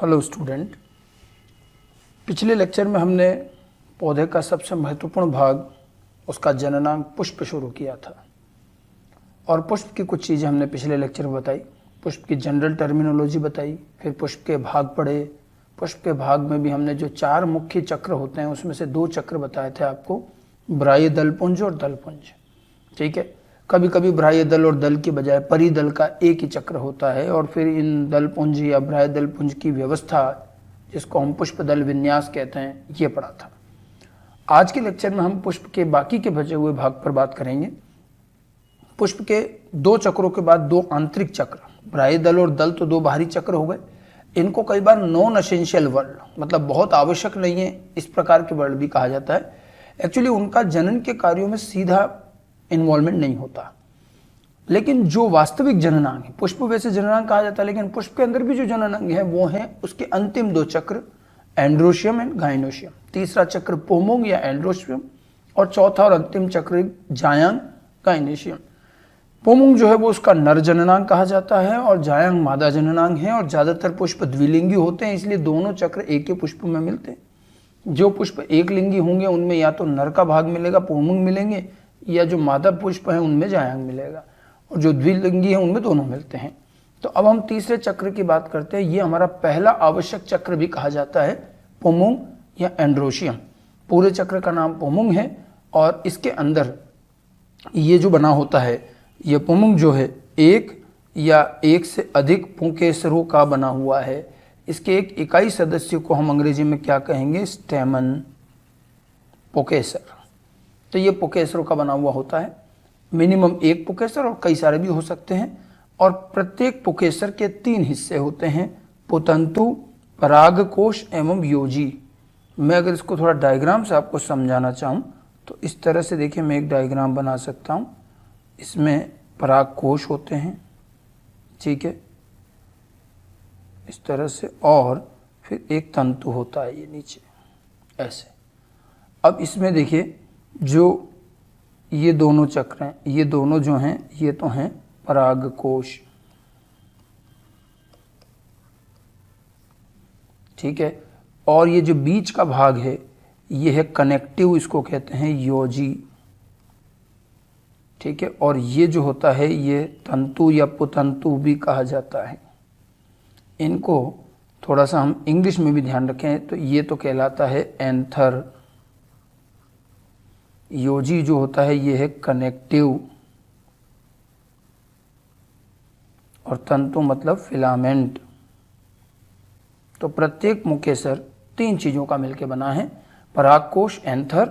Hello student, पिछले lecture में हमने पौधे का सबसे महत्वपूर्ण भाग उसका जननांग पुष्प शुरू किया था और पुष्प की कुछ चीज़ें हमने पिछले लेक्चर में बताई। पुष्प की जनरल टर्मिनोलॉजी बताई, फिर पुष्प के भाग पढ़े। पुष्प के भाग में भी हमने जो 4 मुख्य चक्र होते हैं उसमें से 2 चक्र बताए थे आपको, बाह्य दलपुंज और दलपुंज। ठीक है, कभी कभी बाह्य दल और दल की बजाय परिदल का एक ही चक्र होता है और फिर इन दलपुंज या बाह्य दलपुंज की व्यवस्था, जिसको हम पुष्प दल विन्यास कहते हैं, ये पढ़ा था। आज के लेक्चर में हम पुष्प के बाकी के बचे हुए भाग पर बात करेंगे। पुष्प के 2 चक्रों के बाद 2 आंतरिक चक्र, बाह्य दल और दल तो 2 बाहरी चक्र हो गए। इनको कई बार नॉन एसेंशियल वर्ड, मतलब बहुत आवश्यक नहीं है, इस प्रकार के वर्ड भी कहा जाता है। एक्चुअली उनका जनन के कार्यों में सीधा इन्वॉल्वमेंट नहीं होता, लेकिन जो वास्तविक जननांग है, पुष्प वैसे जननांग कहा जाता है, लेकिन पुष्प के अंदर भी जो जननांग है वो है उसके अंतिम 2 चक्र, एंड्रोशियम एंड गाइनोशियम। तीसरा चक्र पोमुंग या एंड्रोशियम और चौथा और अंतिम चक्र जायांग गाइनोशियम। पोमुंग जो है वो उसका नर जननांग कहा जाता है और जायांग मादा जननांग है, और ज्यादातर पुष्प द्विलिंगी होते हैं, इसलिए दोनों चक्र एक ही पुष्प में मिलते हैं। जो पुष्प एक लिंगी होंगे उनमें या तो नर का भाग मिलेगा, पोमुंग मिलेंगे, या जो मादा पुष्प है उनमें जायांग मिलेगा, और जो द्विलिंगी है उनमें दोनों मिलते हैं। तो अब हम तीसरे चक्र की बात करते हैं। ये हमारा पहला आवश्यक चक्र भी कहा जाता है, पोमुंग या एंड्रोशियम। पूरे चक्र का नाम पोमुंग है और इसके अंदर ये जो बना होता है, ये पोमुंग जो है एक या एक से अधिक पुंकेसरों का बना हुआ है। इसके एक इकाई सदस्य को हम अंग्रेजी में क्या कहेंगे, स्टेमन पुंकेसर। तो ये पुंकेसरों का बना हुआ होता है। मिनिमम 1 पुंकेसर और कई सारे भी हो सकते हैं, और प्रत्येक पुंकेसर के 3 हिस्से होते हैं, पुतंतु, परागकोश एवं योजी। मैं अगर इसको थोड़ा डायग्राम से आपको समझाना चाहूँ तो इस तरह से देखिए, मैं एक डायग्राम बना सकता हूँ। इसमें परागकोश होते हैं, ठीक है, इस तरह से, और फिर एक तंतु होता है ये नीचे ऐसे। अब इसमें देखिए, जो ये दोनों चक्र हैं, ये दोनों जो हैं ये तो हैं परागकोश, ठीक है, और ये जो बीच का भाग है ये है कनेक्टिव, इसको कहते हैं योजी, ठीक है, और ये जो होता है ये तंतु या पुतंतु भी कहा जाता है। इनको थोड़ा सा हम इंग्लिश में भी ध्यान रखें तो ये तो कहलाता है एंथर। योजी जो होता है ये है कनेक्टिव, और तंतु मतलब फिलामेंट। तो प्रत्येक मुकेसर 3 चीजों का मिलकर बना है, परागकोश, एंथर,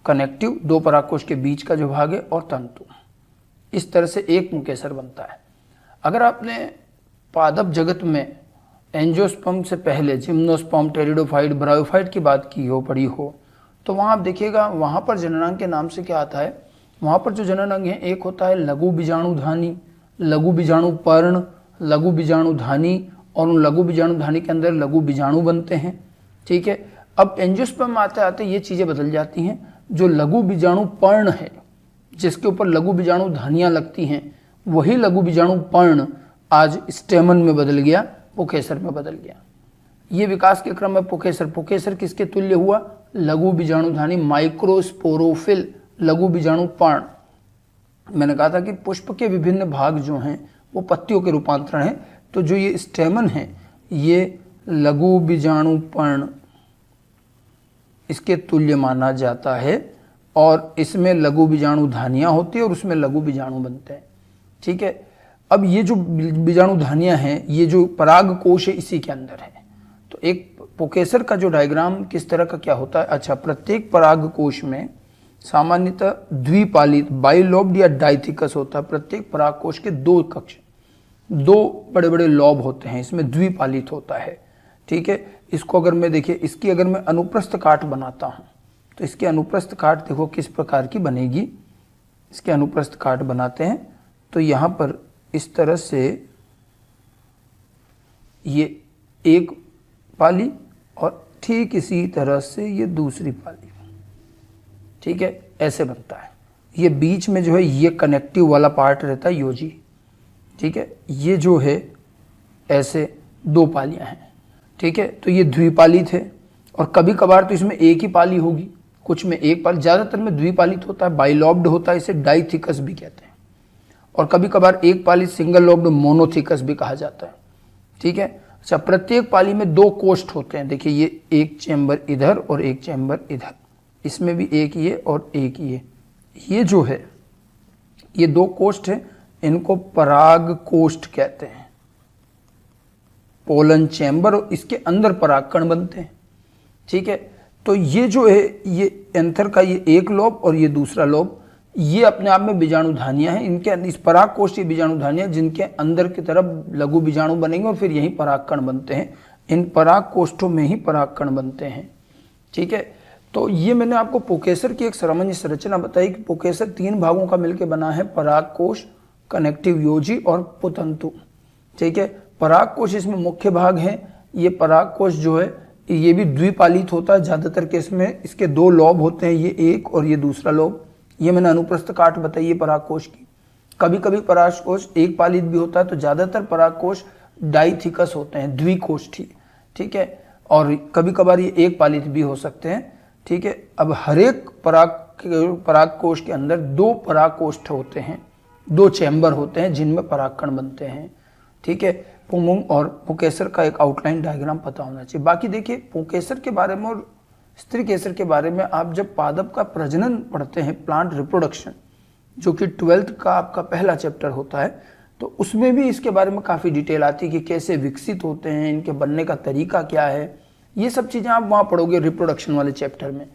कनेक्टिव, 2 परागकोश के बीच का जो भाग है, और तंतु। इस तरह से एक मुकेसर बनता है। अगर आपने पादप जगत में एंजियोस्पर्म से पहले जिम्नोस्पर्म, टेरिडोफाइट, ब्रायोफाइट की बात की हो, पढ़ी हो, तो वहाँ आप देखिएगा, वहाँ पर जननांग के नाम से क्या आता है, वहाँ पर जो जननांग है एक होता है लघु बीजाणुधानी, लघु बीजाणुपर्ण, लघु बीजाणुधानी, और उन लघु बीजाणुधानी के अंदर लघु बीजाणु बनते हैं, ठीक है। अब एंजियोस्पर्म में आते आते ये चीज़ें बदल जाती हैं। जो लघु बीजाणुपर्ण है, जिसके ऊपर लघु बीजाणुधानियाँ लगती हैं, वही लघु बीजाणुपर्ण आज स्टेमन में बदल गया, पुंकेसर में बदल गया। ये विकास के क्रम में पुंकेसर किसके तुल्य हुआ, लघु बीजाणुधानी, माइक्रोस्पोरोफिल, लघु बीजाणुपर्ण। मैंने कहा था कि पुष्प के विभिन्न भाग जो हैं वो पत्तियों के रूपांतरण है, तो जो ये स्टेमन है ये लघु बीजाणुपर्ण इसके तुल्य माना जाता है, और इसमें लघु बीजाणुधानियाँ होती है और उसमें लघु बीजाणु बनते हैं, ठीक है। अब ये जो बीजाणुधानियाँ हैं, ये जो परागकोश है इसी के अंदर है। तो एक पुंकेसर का जो डायग्राम किस तरह का क्या होता है, अच्छा, प्रत्येक परागकोश में सामान्यतः द्विपालित, बाइलोब्ड या डाइथिकस होता है। प्रत्येक परागकोश के 2 कक्ष, 2 बड़े बड़े लॉब होते हैं, इसमें द्विपालित होता है, ठीक है। इसको अगर मैं देखिए, इसकी अगर मैं अनुप्रस्थ काट बनाता हूँ तो इसकी अनुप्रस्थ काट देखो किस प्रकार की बनेगी। इसके अनुप्रस्थ काट बनाते हैं तो यहाँ पर इस तरह से ये एक पाली, और ठीक इसी तरह से ये दूसरी पाली, ठीक है, ऐसे बनता है। ये बीच में जो है ये कनेक्टिव वाला पार्ट रहता है, योजी, ठीक है। ये जो है ऐसे 2 पालियां हैं। ठीक है, तो ये द्विपालित है। और कभी कभार तो इसमें एक ही पाली होगी, कुछ में एक पाली, ज़्यादातर में द्विपालित होता है, बाइलॉब्ड होता है, इसे डाइथिकस भी कहते हैं। और कभी कभार एक पाली सिंगल लॉब्ड मोनोथिकस भी कहा जाता है। ठीक है, अच्छा, प्रत्येक पाली में 2 कोष्ठ होते हैं। देखिए ये एक चैम्बर इधर और एक चैम्बर इधर, इसमें भी एक ये और एक ये जो है ये 2 कोष्ठ हैं, इनको पराग कोष्ठ कहते हैं। पोलन चैम्बर और इसके अंदर परागकण बनते हैं। ठीक है, तो ये जो है ये एंथर का ये एक लोब और ये दूसरा लोब, ये अपने आप में बीजाणुधानियां हैं। इनके इस पराग कोष्ठ ये बीजाणुधानियां जिनके अंदर की तरफ लघु बीजाणु बनेंगे और फिर यही परागकण बनते हैं। इन पराग कोष्ठों में ही परागकण बनते हैं। ठीक है, तो ये मैंने आपको पुकेसर की एक सामान्य संरचना बताई कि पुकेसर 3 भागों का मिलकर बना है, पराग कोश, कनेक्टिव योजी और पुतंतु। ठीक है, पराग कोश इसमें मुख्य भाग है। ये पराग कोश जो है ये भी द्विपालित होता है, ज़्यादातर केस में इसके 2 लोब होते हैं, ये एक और ये दूसरा लोब। ये मैंने अनुप्रस्थ काट बताई है परागकोश की। कभी कभी परागकोश एक पालित भी होता है, तो ज़्यादातर परागकोश डाइथिकस होते हैं, द्विकोष्ठी। ठीक है, और कभी कभार ये एक पालित भी हो सकते हैं। ठीक है, अब हर एक परागकोश के अंदर 2 परागकोष्ठ होते हैं, 2 चैम्बर होते हैं जिनमें परागकण बनते हैं। ठीक है, पुंगुम और पुकेसर का एक आउटलाइन डायग्राम पता होना चाहिए। बाकी देखिए पुकेसर के बारे में और स्त्री केसर के बारे में आप जब पादप का प्रजनन पढ़ते हैं, प्लांट रिप्रोडक्शन, जो कि 12th का आपका पहला चैप्टर होता है, तो उसमें भी इसके बारे में काफ़ी डिटेल आती है कि कैसे विकसित होते हैं, इनके बनने का तरीका क्या है। ये सब चीज़ें आप वहाँ पढ़ोगे रिप्रोडक्शन वाले चैप्टर में।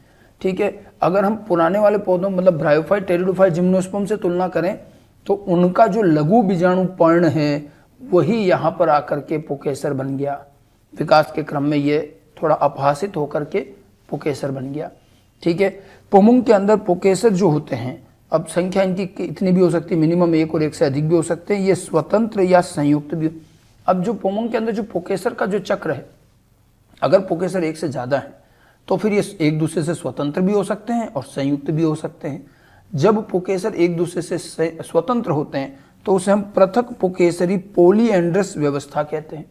ठीक है, अगर हम पुराने वाले पौधों मतलब ब्रायोफाइट, टेरिडोफाइट, जिम्नोस्पर्म से तुलना करें तो उनका जो लघु बीजाणु पर्ण है वही यहाँ पर आकर के पुकेसर बन गया। विकास के क्रम में ये थोड़ा अपहासित होकर के पुकेसर बन गया। ठीक है, पुमुंग के अंदर पुकेसर जो होते हैं, अब संख्या इनकी इतनी भी हो सकती है, मिनिमम 1 और 1 से अधिक भी हो सकते हैं, ये स्वतंत्र या संयुक्त भी। अब जो पुमुंग के अंदर जो पुकेसर का जो चक्र है, अगर पुकेसर 1 से ज़्यादा है तो फिर ये एक दूसरे से स्वतंत्र भी हो सकते हैं और संयुक्त भी हो सकते हैं। जब पुकेसर एक दूसरे से स्वतंत्र होते हैं तो उसे हम पृथक पुकेसरी पॉलीएंड्रस व्यवस्था कहते हैं।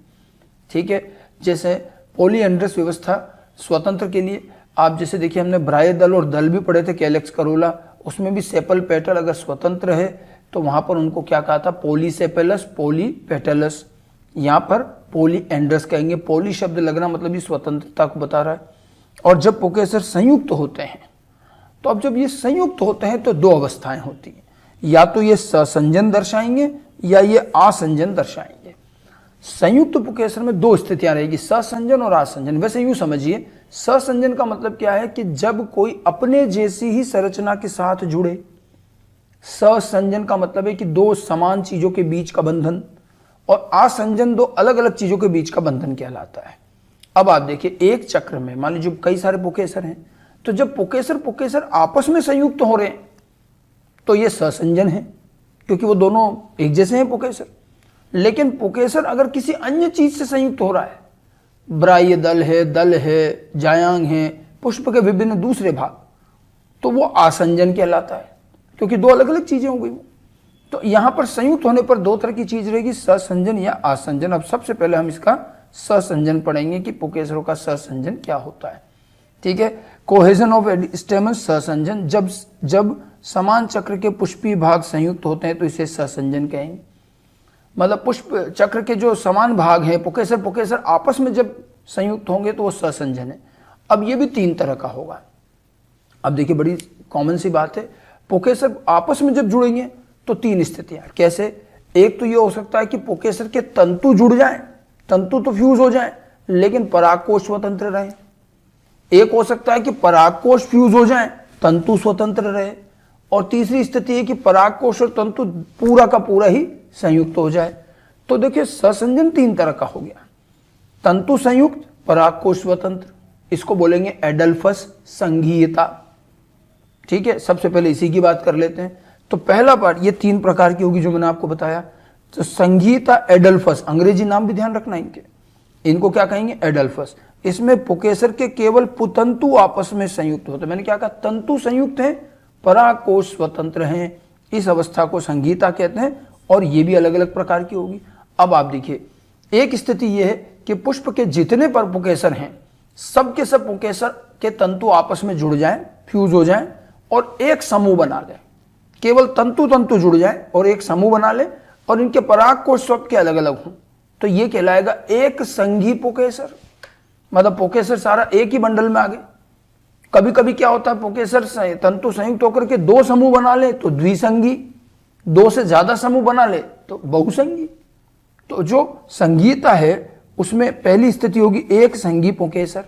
ठीक है, जैसे पॉलीएंड्रस व्यवस्था स्वतंत्र के लिए आप जैसे देखिए हमने ब्राय दल और दल भी पढ़े थे, कैलेक्स करोला, उसमें भी सेपल पेटल अगर स्वतंत्र है तो वहां पर उनको क्या कहा था, पॉलीसेपेलस, पॉलीपेटलस। यहाँ पर पॉलीएंड्रस कहेंगे। पॉली शब्द लगना मतलब ये स्वतंत्रता को बता रहा है। और जब पुकेसर संयुक्त होते हैं, तो अब जब ये संयुक्त होते हैं तो 2 अवस्थाएं होती हैं, या तो ये ससंजन दर्शाएंगे या ये आसंजन दर्शाएंगे। संयुक्त पुकेसर में 2 स्थितियां रहेगी, ससंजन और आसंजन। वैसे यूं समझिए, ससंजन का मतलब क्या है कि जब कोई अपने जैसी ही संरचना के साथ जुड़े। ससंजन का मतलब है कि 2 समान चीजों के बीच का बंधन, और आसंजन 2 अलग अलग चीजों के बीच का बंधन कहलाता है। अब आप देखिए एक चक्र में मान लीजिए कई सारे पुकेसर हैं, तो जब पुकेसर आपस में संयुक्त हो रहे हैं तो ये ससंजन है, क्योंकि वो दोनों एक जैसे हैं पुकेसर। लेकिन पुकेसर अगर किसी अन्य चीज से संयुक्त हो रहा है, ब्राह्य दल है, जायांग है, पुष्प के विभिन्न दूसरे भाग, तो वो आसंजन कहलाता है, क्योंकि 2 अलग अलग चीजें हो गई। तो यहां पर संयुक्त होने पर 2 तरह की चीज रहेगी, ससंजन या आसंजन। अब सबसे पहले हम इसका ससंजन पढ़ेंगे कि पुकेसरों का ससंजन क्या होता है। ठीक है, कोहेजन ऑफ स्टेमन सहसंजन, जब समान चक्र के पुष्पीय भाग संयुक्त होते हैं तो इसे सहसंजन कहेंगे। मतलब पुष्प चक्र के जो समान भाग हैं पुकेसर आपस में जब संयुक्त होंगे तो वो सहसंजन है। अब ये भी 3 तरह का होगा। अब देखिए बड़ी कॉमन सी बात है, पुकेसर आपस में जब जुड़ेंगे तो 3 स्थितियां। कैसे? एक तो ये हो सकता है कि पुकेसर के तंतु जुड़ जाएं, तंतु तो फ्यूज हो जाएं लेकिन परागकोश स्वतंत्र रहे। एक हो सकता है कि परागकोश फ्यूज हो जाएं, तंतु स्वतंत्र रहे। और तीसरी स्थिति है कि परागकोश और तंतु पूरा का पूरा ही संयुक्त हो जाए। तो देखिए सहसंजन 3 तरह का हो गया, तंतु संयुक्त, परागकोश स्वतंत्र, इसको बोलेंगे एडल्फस संघीयता। ठीक है, सबसे पहले इसी की बात कर लेते हैं। तो पहला पार्ट ये 3 प्रकार की होगी जो मैंने आपको बताया। तो संघीयता एडल्फस, अंग्रेजी नाम भी ध्यान रखना इनको क्या कहेंगे, एडल्फस। इसमें पुकेसर के केवल पुतंतु आपस में संयुक्त होते। मैंने क्या कहा, तंतु संयुक्त हैं, परागकोश स्वतंत्र हैं, इस अवस्था को संघीयता कहते हैं। और ये भी अलग अलग प्रकार की होगी। अब आप देखिए एक स्थिति यह है कि पुष्प के जितने पर पुकेसर हैं सब के सब पुकेसर के तंतु आपस में जुड़ जाएं, फ्यूज हो जाएं और एक समूह बना लें। केवल तंतु तंतु जुड़ जाएं और एक समूह बना लें और इनके पराग कोश सबके अलग अलग हों, तो ये कहलाएगा एक संघी पुकेसर। मतलब पुकेसर सारा एक ही बंडल में आ गए। कभी कभी क्या होता है, पुकेसर तंतु संयुक्त होकर के दो समूह बना ले तो द्विसंगी, दो से ज्यादा समूह बना ले तो बहुसंगी। तो जो संगीता है उसमें पहली स्थिति होगी एक संघी पुकेसर।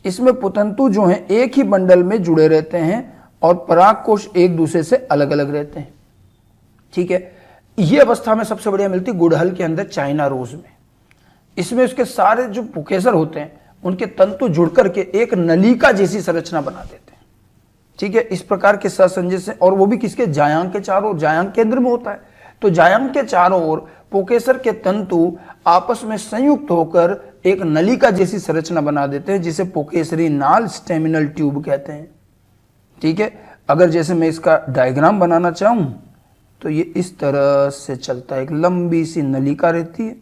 इसमें पुतंतु जो हैं एक ही बंडल में जुड़े रहते हैं और पराग कोश एक दूसरे से अलग अलग रहते हैं। ठीक है, ये अवस्था में सबसे बढ़िया मिलती गुड़हल के अंदर चाइना रोज में। इसमें उसके सारे जो पुकेसर होते हैं उनके तंतु जुड़ करके एक नलिका जैसी संरचना बना देते हैं। ठीक है, इस प्रकार के सहसंजय से, और वो भी किसके, जायांग के चारों ओर, जायांग केंद्र में होता है। तो जायांग के चारों ओर पुकेसर के तंतु आपस में संयुक्त होकर एक नलिका जैसी संरचना बना देते हैं जिसे पुकेसरी नाल, स्टेमिनल ट्यूब कहते हैं। ठीक है, अगर जैसे मैं इसका डायग्राम बनाना चाहूं तो ये इस तरह से चलता है, एक लंबी सी नलिका रहती है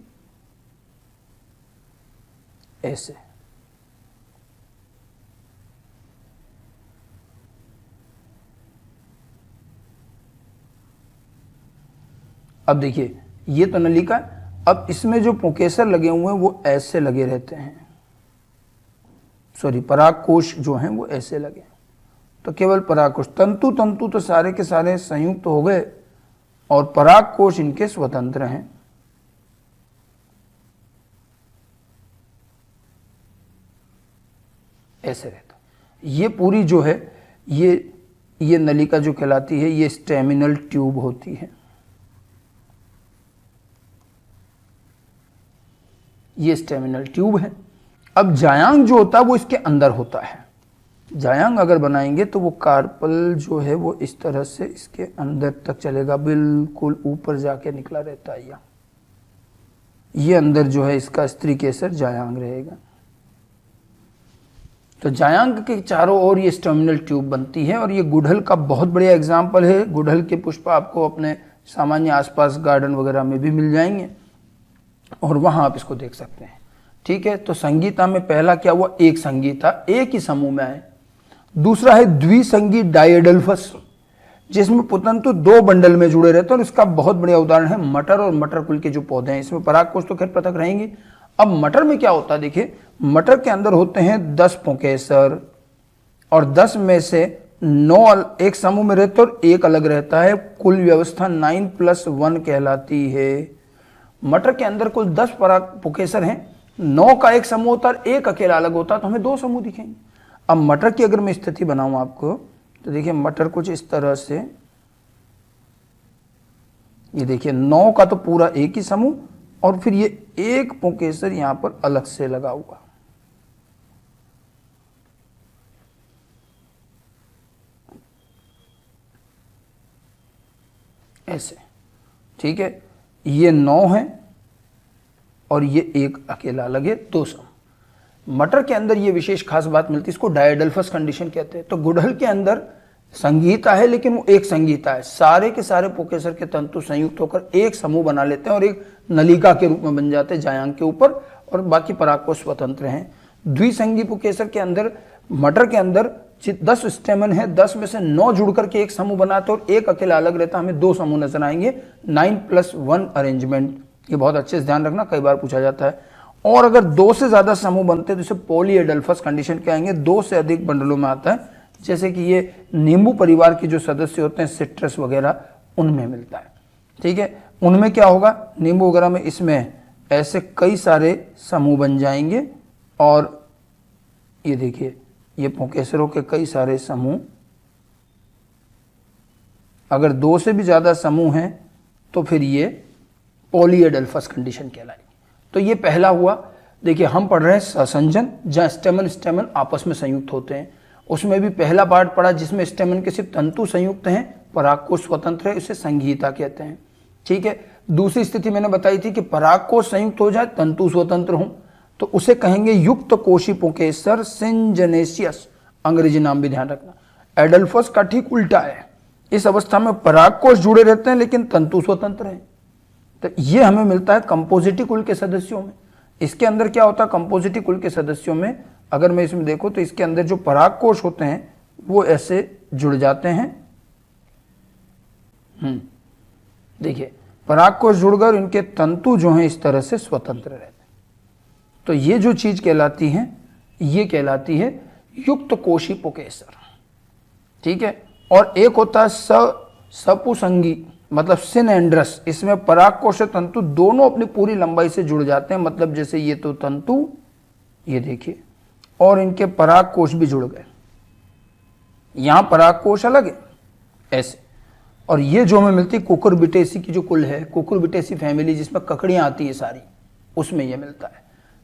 ऐसे। अब देखिए ये तो नलिका, अब इसमें जो पुकेसर लगे हुए हैं वो ऐसे लगे रहते हैं, सॉरी पराग कोश जो हैं वो ऐसे लगे। तो केवल पराग कोश, तंतु तंतु तो सारे के सारे संयुक्त हो गए और पराग कोश इनके स्वतंत्र हैं। ऐसे रहता। ये पूरी जो है ये नलिका जो कहलाती है ये स्टेमिनल ट्यूब होती है। ये स्टेमिनल ट्यूब है। अब जायांग जो होता है वो इसके अंदर होता है। जायांग अगर बनाएंगे तो वो कार्पल जो है वो इस तरह से इसके अंदर तक चलेगा, बिल्कुल ऊपर जाके निकला रहता है। ये अंदर जो है इसका स्त्री केसर जायांग रहेगा। तो जायांग के चारों ओर ये स्टेमिनल ट्यूब बनती है और ये गुड़हल का बहुत बढ़िया एग्जाम्पल है। गुड़हल के पुष्प आपको अपने सामान्य आसपास गार्डन वगैरह में भी मिल जाएंगे और वहां आप इसको देख सकते हैं। ठीक है, तो संगीता में पहला क्या हुआ, एक संगीता, एक ही समूह में आए। दूसरा है द्विसंगी डायडल्फस, जिसमें पुतंतु दो बंडल में जुड़े रहते हैं और इसका बहुत बढ़िया उदाहरण है मटर और मटर कुल के जो पौधे हैं। इसमें पराग कोश तो खैर पृथक रहेंगे। अब मटर में क्या होता है, देखिए मटर के अंदर होते हैं 10 पुकेसर और 10 में से 9 एक समूह में रहते और एक अलग रहता है। कुल व्यवस्था 9+1 कहलाती है। मटर के अंदर कुल 10 पराग पुकेसर हैं, 9 का एक समूह होता है, एक अकेला अलग होता है, तो हमें 2 समूह दिखेंगे। अब मटर की अगर मैं स्थिति बनाऊं आपको तो देखिए मटर कुछ इस तरह से, ये देखिए 9 का तो पूरा एक ही समूह और फिर ये एक पुकेसर यहां पर अलग से लगा हुआ। ऐसे। ठीक है, ये 9 है और ये एक अकेला लगे, 2 समूह। मटर के अंदर ये विशेष खास बात मिलती है, इसको डायडल्फस कंडीशन कहते हैं। तो गुड़हल के अंदर संगीता है लेकिन वो एक संगीता है, सारे के सारे पुकेसर के तंतु संयुक्त होकर एक समूह बना लेते हैं और एक नलिका के रूप में बन जाते हैं जायांग के ऊपर, और बाकी पराग कोश स्वतंत्र हैं। द्विसंगी पुकेसर के अंदर, मटर के अंदर 10 स्टेमन है, 10 में से 9 जुड़ करके एक समूह बनाते और एक अकेला अलग रहता, हमें 2 समूह नजर आएंगे। 9+1 अरेंजमेंट, ये बहुत अच्छे से ध्यान रखना, कई बार पूछा जाता है। और अगर 2 से ज्यादा समूह बनते हैं तो इसे पॉलीएडल्फस कंडीशन कहेंगे, 2 से अधिक बंडलों में आता है। जैसे कि ये नींबू परिवार के जो सदस्य होते हैं, सिट्रस वगैरह, उनमें मिलता है। ठीक है, उनमें क्या होगा, नींबू वगैरह में इसमें ऐसे कई सारे समूह बन जाएंगे और ये देखिए ये पुकेसरों के कई सारे समूह, अगर 2 से भी ज्यादा समूह हैं तो फिर ये पॉलीएडल्फस कंडीशन कहलाएगी। तो ये पहला हुआ। देखिए हम पढ़ रहे हैं सहसंजन, जहां स्टेमन आपस में संयुक्त होते हैं। उसमें भी पहला पार्ट पढ़ा जिसमें स्टेमन के सिर्फ तंतु संयुक्त हैं, पराग कोश स्वतंत्र है, उसे संगीता कहते हैं। ठीक है, दूसरी स्थिति मैंने बताई थी कि पराग कोश संयुक्त हो जाए, तंतु स्वतंत्र हो, तो उसे कहेंगे युक्त कोशी पुकेसर, सिंजनेसियस, अंग्रेजी नाम भी ध्यान रखना। एडल्फस का ठीक उल्टा है, इस अवस्था में पराग कोश जुड़े रहते हैं लेकिन तंतु स्वतंत्र हैं। तो ये हमें मिलता है कंपोजिटी कुल के सदस्यों में। इसके अंदर क्या होता है, कंपोजिटी कुल के सदस्यों में अगर मैं इसमें देखूं तो इसके अंदर जो पराग कोश होते हैं वो ऐसे जुड़ जाते हैं। देखिए पराग कोश जुड़कर इनके तंतु जो हैं इस तरह से स्वतंत्र रहते हैं। तो ये जो चीज कहलाती है ये कहलाती है युक्त कोशी पुकेसर, ठीक है। और एक होता है सपुसंगी मतलब सिनएंड्रस, इसमें पराग कोश तंतु दोनों अपनी पूरी लंबाई से जुड़ जाते हैं, मतलब जैसे ये तो तंतु ये देखिए और इनके पराग कोश भी जुड़ गए, यहां पराग कोश अलग है ऐसे। और ये जो हमें मिलती है कुकुरबिटेसी की जो कुल है, कुकुरबिटेसी फैमिली जिसमें ककड़ियां आती है सारी, उसमें ये मिलता है,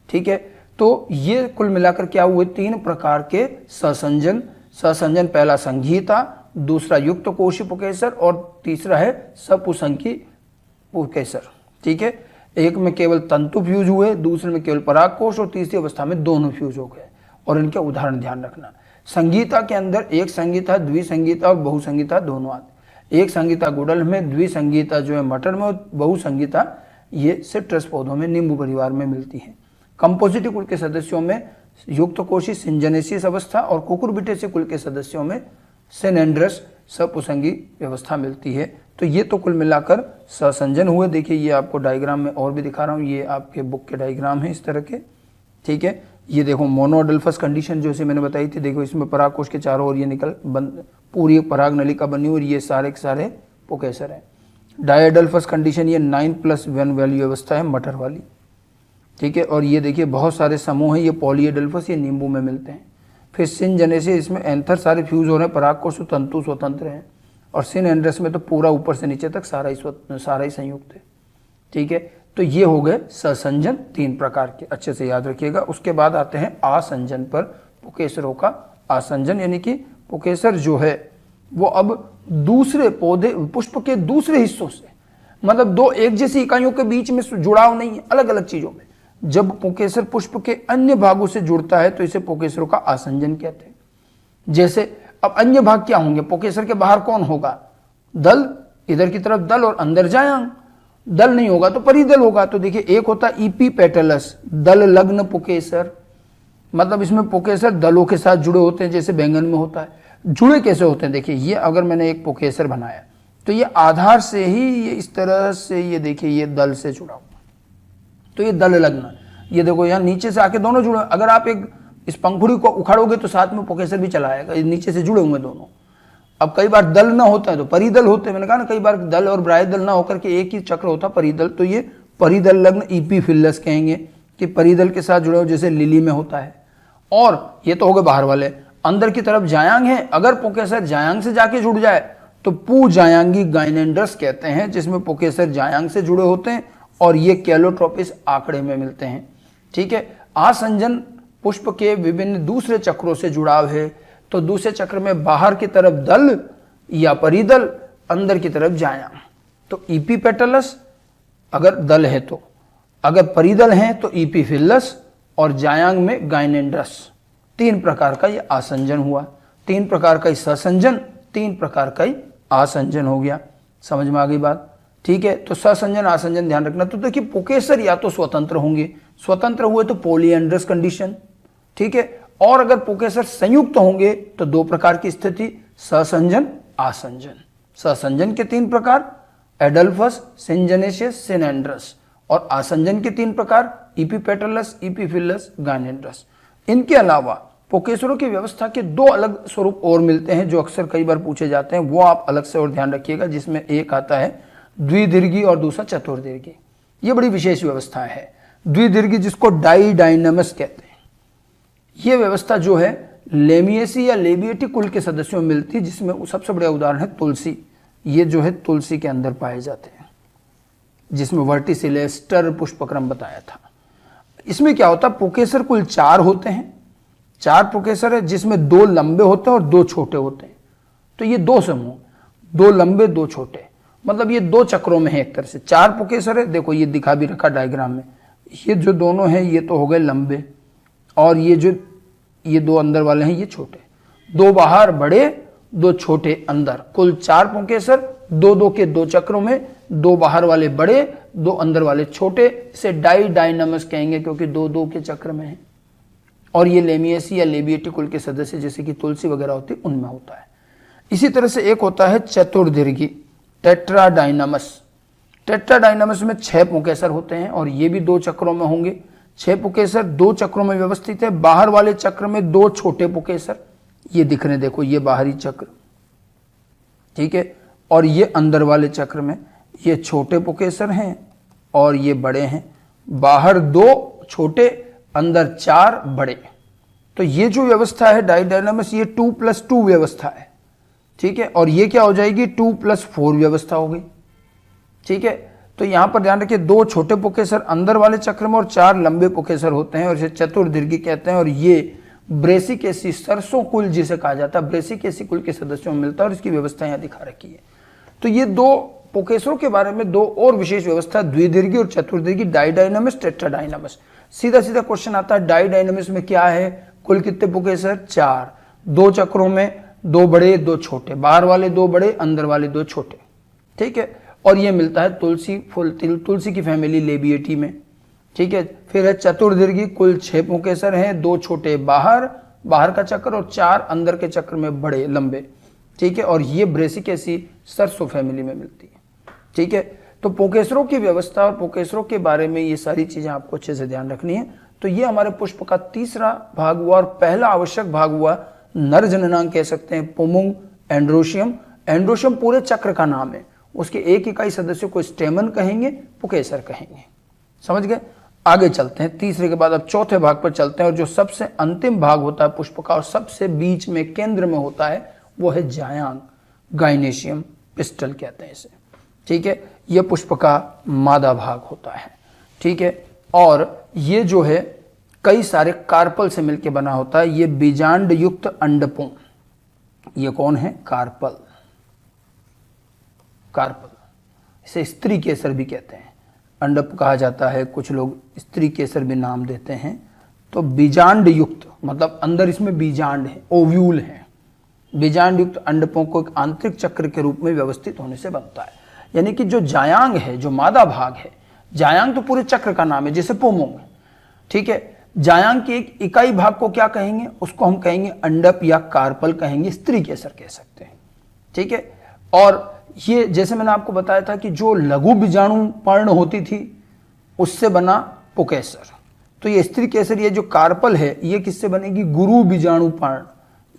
ठीक है। तो ये कुल मिलाकर क्या हुए, 3 प्रकार के ससंजन। ससंजन पहला संघीता, दूसरा युक्त कोशी पुकेसर और तीसरा है सपुसंगी पुकेसर, ठीक है। एक में केवल तंतु फ्यूज हुए, दूसरे में केवल पराग कोश और तीसरी अवस्था में दोनों फ्यूज हो गए। और इनके उदाहरण ध्यान रखना, संगीता के अंदर एक संगीता, द्विसंगीता और बहुसंगीता दोनों आते। एक संगीता गुड़ल में, द्विसंगीता जो है मटर में और बहुसंगीता ये सिट्रस पौधों में नींबू परिवार में मिलती है। कंपोजिटी कुल के सदस्यों में युक्त कोशी सिंजनेसियस अवस्था और कुकुरबिटेसी कुल के सदस्यों में सिनेंड्रस सपुसंगी व्यवस्था मिलती है। तो ये तो कुल मिलाकर ससंजन हुए। देखिए ये आपको डायग्राम में और भी दिखा रहा हूँ, ये आपके बुक के डायग्राम है इस तरह के, ठीक है। ये देखो मोनोअडल्फस कंडीशन जो मैंने बताई थी, देखो इसमें पराग कोश के चारों ओर ये पूरी एक पराग नलिका बनी और ये सारे के सारे पुकेसर है। डायअडल्फस कंडीशन ये 9+1 वैल्यू व्यवस्था है मटर वाली, ठीक है। और ये देखिए बहुत सारे समूह हैं, ये पॉलीएडल्फस, ये नींबू में मिलते हैं। फिर सिनजेनेसिस, इसमें एंथर सारे फ्यूज हो रहे हैं, पराग कोश तंतु स्वतंत्र हैं। और सिनएंड्रस में तो पूरा ऊपर से नीचे तक सारा ही संयुक्त है, ठीक है। तो ये हो गए ससंजन 3 प्रकार के, अच्छे से याद रखिएगा। उसके बाद आते हैं आसंजन पर, पुकेसरों का आसंजन, यानी कि पुकेसर जो है वो अब दूसरे पौधे पुष्प के दूसरे हिस्सों से, मतलब 2 एक जैसी इकाइयों के बीच में जुड़ाव नहीं है, अलग अलग चीजों में जब पुकेसर पुष्प के अन्य भागों से जुड़ता है तो इसे पुकेसरों का आसंजन कहते हैं। जैसे अब अन्य भाग क्या होंगे, पुकेसर के बाहर कौन होगा, दल, इधर की तरफ दल और अंदर जायांग। दल नहीं होगा तो परिदल होगा। तो देखिए एक होता ईपी पेटलस, दल लग्न पुकेसर, मतलब इसमें पुकेसर दलों के साथ जुड़े होते हैं, जैसे बैंगन में होता है। जुड़े कैसे होते हैं, देखिए ये अगर मैंने एक पुकेसर बनाया तो ये आधार से ही ये इस तरह से, ये देखिए ये दल से जुड़ा हुआ, तो ये दल लग्न। ये देखो यहाँ नीचे से आके दोनों जुड़े, अगर आप एक इस पंखुड़ी को उखाड़ोगे तो साथ में पुकेसर भी चला आएगा, नीचे से जुड़े हुए दोनों। अब कई बार दल ना होता है तो परिदल होते हैं, मैंने कहा ना कई बार दल और ब्राह्यदल ना होकर के एक ही चक्र होता परिदल, तो ये परिदल लग्न ईपीफिलस कहेंगे कि परिदल के साथ जुड़े हो, जैसे लिली में होता है। और ये तो हो गए बाहर वाले। अंदर की तरफ जायांग है, अगर पुकेसर जायांग से जाके जुड़ जाए तो पू जायांगी गाइनेंड्रस कहते हैं, जिसमें पुकेसर जायांग से जुड़े होते हैं और ये कैलोट्रोपिस आंकड़े में मिलते हैं, ठीक है। आसंजन पुष्प के विभिन्न दूसरे चक्रों से जुड़ाव है, तो दूसरे चक्र में बाहर की तरफ दल या परिदल, अंदर की तरफ जायांग। तो ईपी पेटलस अगर दल है तो, अगर परिदल है तो ईपीफिलस और जायांग में गाइनेंड्रस। 3 प्रकार का ये आसंजन हुआ, 3 प्रकार का ससंजन, 3 प्रकार का आसंजन हो गया। समझ में आ गई बात, ठीक है। तो ससंजन आसंजन ध्यान रखना। तो देखिए पुकेसर या तो स्वतंत्र होंगे, स्वतंत्र हुए तो पॉलीएंड्रस कंडीशन, ठीक है। और अगर पुकेसर संयुक्त होंगे तो 2 प्रकार की स्थिति, ससंजन आसंजन। ससंजन के 3 प्रकार, एडल्फस, सिंजनेसियस, सिनेंड्रस। और आसंजन के 3 प्रकार, ईपीपेटलस, ईपीफिलस, गाइनेंड्रस। इनके अलावा पुकेसरों की व्यवस्था के 2 अलग स्वरूप और मिलते हैं जो अक्सर कई बार पूछे जाते हैं, वो आप अलग से और ध्यान रखिएगा। जिसमें एक आता है द्विदीर्घी और दूसरा चतुर्दीर्घी। ये बड़ी विशेष व्यवस्था है। द्विदीर्घी जिसको डाइडाइनमस कहते हैं, ये व्यवस्था जो है लेमिएसी या लेबिएटी कुल के सदस्यों में मिलती है, जिसमें सबसे बड़ा उदाहरण है तुलसी। ये जो है तुलसी के अंदर पाए जाते हैं, जिसमें वर्टिसिलेस्टर पुष्पक्रम बताया था। इसमें क्या होता है, पुकेसर कुल 4 होते हैं, 4 पुकेसर है, जिसमें 2 लंबे होते हैं और 2 छोटे होते हैं। तो ये 2 समूह, 2 लंबे 2 छोटे, मतलब ये 2 चक्रों में है एक तरह से। 4 पुकेसर है, देखो ये दिखा भी रखा डायग्राम में। ये जो दोनों हैं ये तो हो गए लंबे, और ये 2 अंदर वाले हैं ये छोटे। 2 बाहर बड़े, 2 छोटे अंदर, कुल 4 पुकेसर 2-2 के 2 चक्रों में, दो बाहर वाले बड़े, दो अंदर वाले छोटे। इसे डाइनामस कहेंगे क्योंकि दो दो के चक्र में है। और ये लेमिएसी या लेबिएटी कुल के सदस्य जैसे कि तुलसी वगैरह होती है उनमें होता है। इसी तरह से एक होता है चतुर्दीर्घी, टेट्राडाइनामस। टेट्राडाइनामस में 6 पुंकेसर होते हैं और ये भी 2 चक्रों में होंगे। 6 पुंकेसर 2 चक्रों में व्यवस्थित है। बाहर वाले चक्र में 2 छोटे पुंकेसर, ये दिख रहे हैं, देखो ये बाहरी चक्र, ठीक है। और ये अंदर वाले चक्र में ये छोटे पुंकेसर हैं और ये बड़े हैं। बाहर 2 छोटे, अंदर 4 बड़े। तो ये जो व्यवस्था है डाइनामस, ये 2+2 व्यवस्था है, ठीक है। और ये क्या हो जाएगी, 2+4 व्यवस्था हो गई, ठीक है। तो यहां पर ध्यान रखिए 2 छोटे पुंकेसर अंदर वाले चक्र में और 4 लंबे पुंकेसर होते हैं और इसे चतुर्दीर्घी कहते हैं। और ये ब्रेसिकेसी, सरसों कुल जिसे कहा जाता है, ब्रेसिकेसी कुल के सदस्यों में मिलता है और इसकी व्यवस्था यहां दिखा रखी है। तो ये 2 पुंकेसरों के बारे में 2 और विशेष व्यवस्था, द्विदीर्घी और चतुर्दीर्घी, डाइनामस, टेट्राडाइनामस। सीधा सीधा क्वेश्चन आता है डाइनामस में क्या है, कुल कितने पुंकेसर, 4, 2 चक्रों में 2 बड़े 2 छोटे, बाहर वाले 2 बड़े, अंदर वाले 2 छोटे, ठीक है। और ये मिलता है तुलसी की फैमिली लेबिएटी में, ठीक है। फिर है चतुर्दीर्घी, कुल 6 पुंकेसर हैं, 2 छोटे बाहर का चक्र और 4 अंदर के चक्र में बड़े लंबे, ठीक है। और ये ब्रेसिकेसी सरसों फैमिली में मिलती है, ठीक है। तो पुंकेसरों की व्यवस्था और पुंकेसरों के बारे में ये सारी चीजें आपको अच्छे से ध्यान रखनी है। तो ये हमारे पुष्प का तीसरा भाग हुआ और पहला आवश्यक भाग हुआ नर जननांग कह सकते हैं, पुंमुंग, एंड्रोशियम। एंड्रोशियम पूरे चक्र का नाम है, उसके एक इकाई सदस्य को स्टेमन कहेंगे, पुंकेसर कहेंगे, समझ गए। आगे चलते हैं, तीसरे के बाद अब चौथे भाग पर चलते हैं और जो सबसे अंतिम भाग होता है पुष्प का और सबसे बीच में केंद्र में होता है वो है जायांग, गाइनेशियम पिस्टल कहते हैं इसे, ठीक है। यह पुष्प का मादा भाग होता है, ठीक है। और ये जो है कई सारे कार्पल से मिलकर बना होता है। ये बीजांड युक्त अंडपुंग, ये कौन है, कार्पल, इसे स्त्री केसर भी कहते हैं, अंडप कहा जाता है, कुछ लोग स्त्री केसर भी नाम देते हैं। तो बीजांड युक्त मतलब अंदर इसमें बीजांड है, ओव्यूल है। बीजांड युक्त अंडपों को एक आंतरिक चक्र के रूप में व्यवस्थित होने से बनता है। यानी कि जो जायांग है, जो मादा भाग है, जायांग तो पूरे चक्र का नाम है जैसे पुंमुंग, ठीक है। जायांग के एक इकाई भाग को क्या कहेंगे, उसको हम कहेंगे अंडप या कार्पल कहेंगे, स्त्री केसर कह सकते हैं, ठीक है। और ये जैसे मैंने आपको बताया था कि जो लघु बीजाणु पर्ण होती थी उससे बना पुंकेसर, तो ये स्त्री केसर, ये जो कार्पल है ये किससे बनेगी, गुरु बीजाणु पर्ण।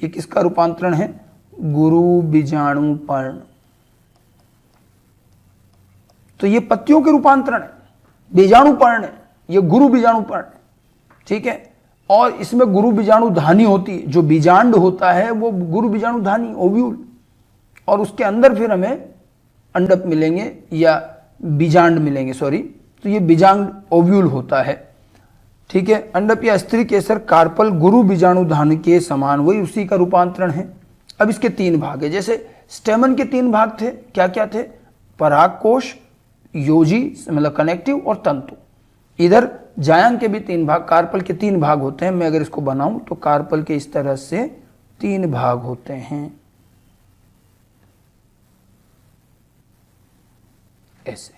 ये किसका रूपांतरण है, गुरु बीजाणु पर्ण। तो ये पत्तियों के रूपांतरण है, बीजाणु पर्ण है, ये गुरु बीजाणु पर्ण है, ठीक है। और इसमें गुरु बीजाणु धानी होती है, जो बीजांड होता है वो गुरु बीजाणु धानी, ओव्यूल, और उसके अंदर फिर हमें अंडप मिलेंगे या बीजांड मिलेंगे, सॉरी। तो ये बीजांड ओव्यूल होता है, ठीक है। अंडप या स्त्री केसर कार्पल गुरु बीजाणु धानी के समान, वही उसी का रूपांतरण है। अब इसके 3 भाग है, जैसे स्टेमन के 3 भाग थे, क्या क्या थे, परागकोश, योजी मतलब कनेक्टिव और तंतु। इधर जायांग के भी 3 भाग, कार्पल के 3 भाग होते हैं। मैं अगर इसको बनाऊं तो कार्पल के इस तरह से 3 भाग होते हैं, ऐसे,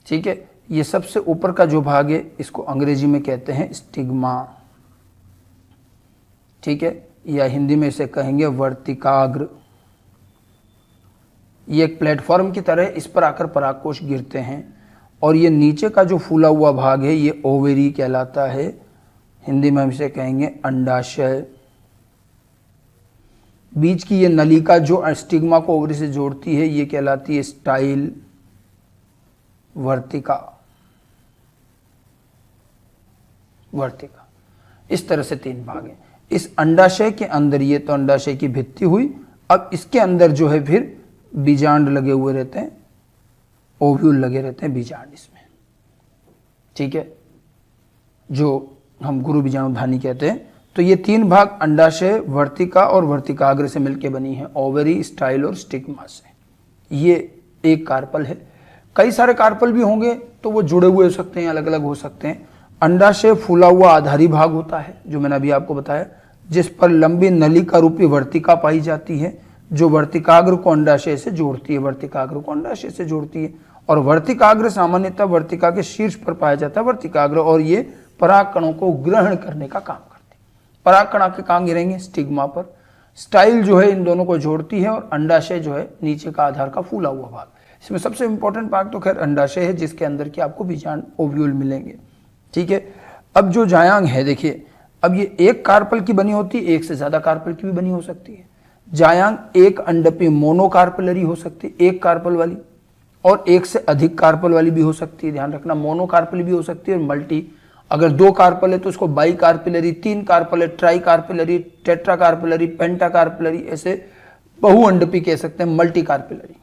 ठीक है। ये सबसे ऊपर का जो भाग है इसको अंग्रेजी में कहते हैं स्टिग्मा, ठीक है, या हिंदी में इसे कहेंगे वर्तिकाग्र। ये एक प्लेटफॉर्म की तरह, इस पर आकर परागकोश गिरते हैं। और ये नीचे का जो फूला हुआ भाग है ये ओवेरी कहलाता है, हिंदी में हम इसे कहेंगे अंडाशय। बीच की ये नलिका जो स्टिग्मा को ओवरी से जोड़ती है ये कहलाती है स्टाइल, वर्तिका। इस तरह से 3 भाग हैं। इस अंडाशय के अंदर, ये तो अंडाशय की भित्ति हुई, अब इसके अंदर जो है फिर बीजांड लगे हुए रहते हैं, ओव्यूल लगे रहते हैं बीजांड इसमें, ठीक है, जो हम गुरु बीजाणु धानी कहते हैं। तो ये 3 भाग अंडाशय, वर्तिका और वर्तिकाग्र से मिलकर बनी है, ओवरी, स्टाइल और स्टिग्मा से। ये एक कार्पल है। कई सारे कार्पल भी होंगे तो वो जुड़े हुए हो सकते हैं, अलग अलग हो सकते हैं। अंडाशय फूला हुआ आधारी भाग होता है जो मैंने अभी आपको बताया, जिस पर लंबी नलिका रूपी वर्तिका पाई जाती है जो वर्तिकाग्र को अंडाशय से जोड़ती है, वर्तिकाग्र को अंडाशय से जोड़ती है। और वर्तिकाग्र सामान्यतः वर्तिका के शीर्ष पर पाया जाता है वर्तिकाग्र, और ये पराग कणों को ग्रहण करने का काम करते हैं। पराग कण आके कहाँ गिरेंगे? स्टिग्मा पर। स्टाइल जो है इन दोनों को जोड़ती है, और अंडाशय जो है नीचे का आधार का फूला हुआ भाग। इसमें सबसे इंपॉर्टेंट भाग तो खैर अंडाशय है, जिसके अंदर के आपको बीजांड ओव्यूल मिलेंगे। ठीक है, अब जो जायांग है देखिए, अब ये एक कार्पल की बनी होती है, एक से ज्यादा कार्पल की भी बनी हो सकती है। जायांग एक अंडपी मोनोकार्पलरी हो सकती है, एक कार्पल वाली, और एक से अधिक कार्पल वाली भी हो सकती है। ध्यान रखना, मोनोकार्पल भी हो सकती है और मल्टी। अगर 2 कार्पल है तो उसको बाई कार्पिलरी, 3 कार्पल है ट्राई कार्पिलरी, टेट्रा कार्पिलरी, पेंटा कार्पिलरी, ऐसे बहुअंडपी कह सकते हैं, मल्टी कार्पिलरी।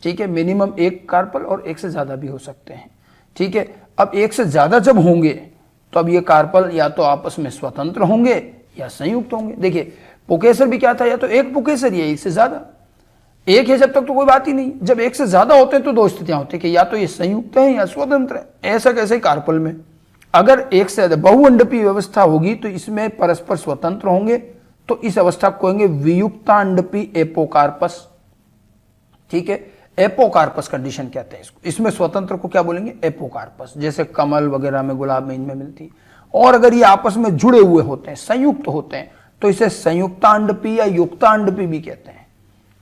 ठीक है, मिनिमम 1 कार्पल और एक से ज्यादा भी हो सकते हैं। ठीक है, अब एक से ज्यादा जब होंगे तो अब ये कार्पल या तो आपस में स्वतंत्र होंगे या संयुक्त होंगे। देखिए पुकेसर भी क्या था, या तो एक पुकेसर या एक से ज्यादा। एक है जब तक तो कोई बात ही नहीं, जब एक से ज्यादा होते हैं तो 2 स्थितियां होती है कि या तो ये संयुक्त है या स्वतंत्र है। ऐसा कैसे? कार्पल में अगर एक से ज्यादा बहुअंडपी व्यवस्था होगी तो इसमें परस्पर स्वतंत्र होंगे, तो इस अवस्था को कहेंगे वियुक्तांडपी एपोकार्पस। ठीक है, एपोकार्पस कंडीशन कहते हैं इसको। इसमें स्वतंत्र को क्या बोलेंगे? एपोकार्पस, जैसे कमल वगैरह में, गुलाब में, इनमें मिलती है। और अगर ये आपस में जुड़े हुए होते हैं, संयुक्त होते हैं, तो इसे संयुक्तांडपी या युक्तांडपी भी कहते हैं।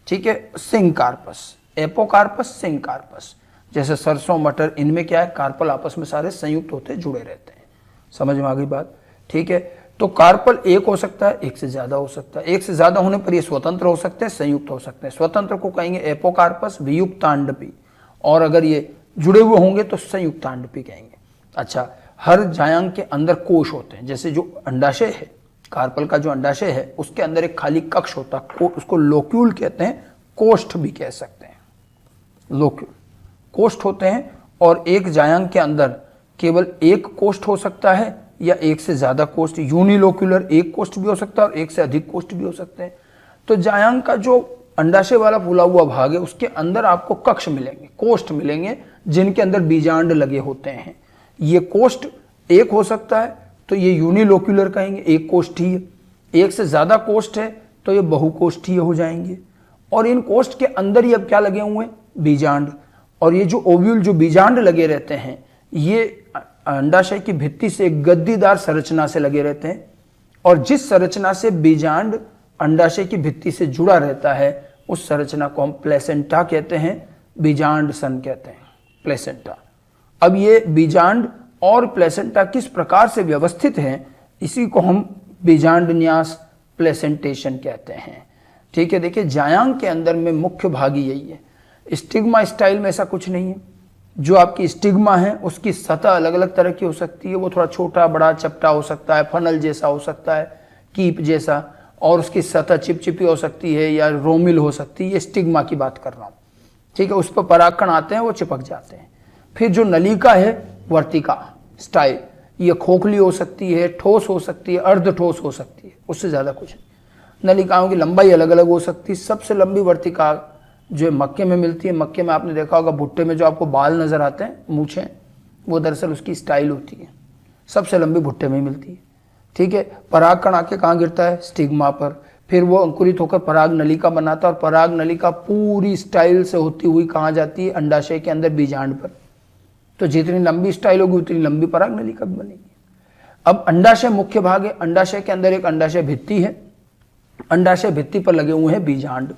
ठीक है, सिंकार्पस, एपोकार्पस, सिंकार्पस। जैसे सरसों, मटर, इनमें क्या है? कार्पल आपस में सारे संयुक्त होते जुड़े रहते हैं। समझ में आ गई बात? ठीक है, तो कार्पल एक हो सकता है, एक से ज्यादा हो सकता है। एक से ज्यादा होने पर ये स्वतंत्र हो सकते हैं, संयुक्त हो सकते हैं। स्वतंत्र को कहेंगे एपोकार्पस, वियुक्तांडपी, और अगर ये जुड़े हुए होंगे तो संयुक्तांडपी कहेंगे। अच्छा, हर जायांग के अंदर कोश होते हैं। जैसे जो अंडाशय है, कार्पल का जो अंडाशय है, उसके अंदर एक खाली कक्ष होता है, उसको लोक्यूल कहते हैं, कोष्ठ भी कह सकते हैं। लोक्यूल कोष्ठ होते हैं, और एक जायांग के अंदर केवल एक कोष्ठ हो सकता है या एक से ज्यादा कोष्ठ। यूनिलोक्यूलर एक कोष्ठ भी हो सकता है और एक से अधिक कोष्ठ भी हो सकते हैं। तो जायांग का जो अंडाशय वाला फूला हुआ भाग है, उसके अंदर आपको कक्ष मिलेंगे, कोष्ठ मिलेंगे, जिनके अंदर बीजांड लगे होते हैं। ये कोष्ठ एक हो सकता है तो ये यूनिलोक्यूलर कहेंगे, एक कोष्ठीय। एक से ज्यादा कोष्ठ है तो ये बहुकोष्ठीय हो जाएंगे। और इन कोष्ठ के अंदर ही अब क्या लगे हुए? बीजांड। और ये जो ओव्यूल, जो बीजांड लगे रहते हैं, ये अंडाशय की भित्ति से एक गद्दीदार संरचना से लगे रहते हैं, और जिस संरचना से बीजांड अंडाशय की भित्ति से जुड़ा रहता है उस संरचना को हम प्लेसेंटा कहते हैं, बीजांड सन कहते हैं, प्लेसेंटा। अब ये बीजांड और प्लेसेंटा किस प्रकार से व्यवस्थित हैं, इसी को हम बीजांड न्यास, प्लेसेंटेशन कहते हैं। ठीक है, देखिए जायांग के अंदर में मुख्य भाग ही यही है। स्टिग्मा स्टाइल में ऐसा कुछ नहीं है। जो आपकी स्टिग्मा है उसकी सतह अलग अलग तरह की हो सकती है, वो थोड़ा छोटा, बड़ा, चपटा हो सकता है, फनल जैसा हो सकता है, कीप जैसा, और उसकी सतह चिपचिपी हो सकती है या रोमिल हो सकती है। ये स्टिग्मा की बात कर रहा हूँ। ठीक है, उस पर परागकण आते हैं, वो चिपक जाते हैं। फिर जो नलिका है, वर्तिका स्टाइल, ये खोखली हो सकती है, ठोस हो सकती है, अर्ध ठोस हो सकती है, उससे ज़्यादा कुछ नहीं। नलिकाओं की लंबाई अलग अलग हो सकती है। सबसे लंबी वर्तिका जो मक्के में मिलती है, मक्के में आपने देखा होगा भुट्टे में जो आपको बाल नजर आते हैं, मूछें, वो दरअसल उसकी स्टाइल होती है। सबसे लंबी भुट्टे में मिलती है। ठीक है, परागकण आके कहाँ गिरता है? स्टिग्मा पर। फिर वो अंकुरित होकर पराग नलिका बनाता है, और पराग नलिका पूरी स्टाइल से होती हुई कहाँ जाती है? अंडाशय के अंदर बीजांड पर। तो जितनी लंबी स्टाइल होगी उतनी लंबी पराग नलिका भी बनेगी। अब अंडाशय मुख्य भाग है। अंडाशय के अंदर एक अंडाशय भित्ति है, अंडाशय भित्ति पर लगे हुए हैं बीजांड।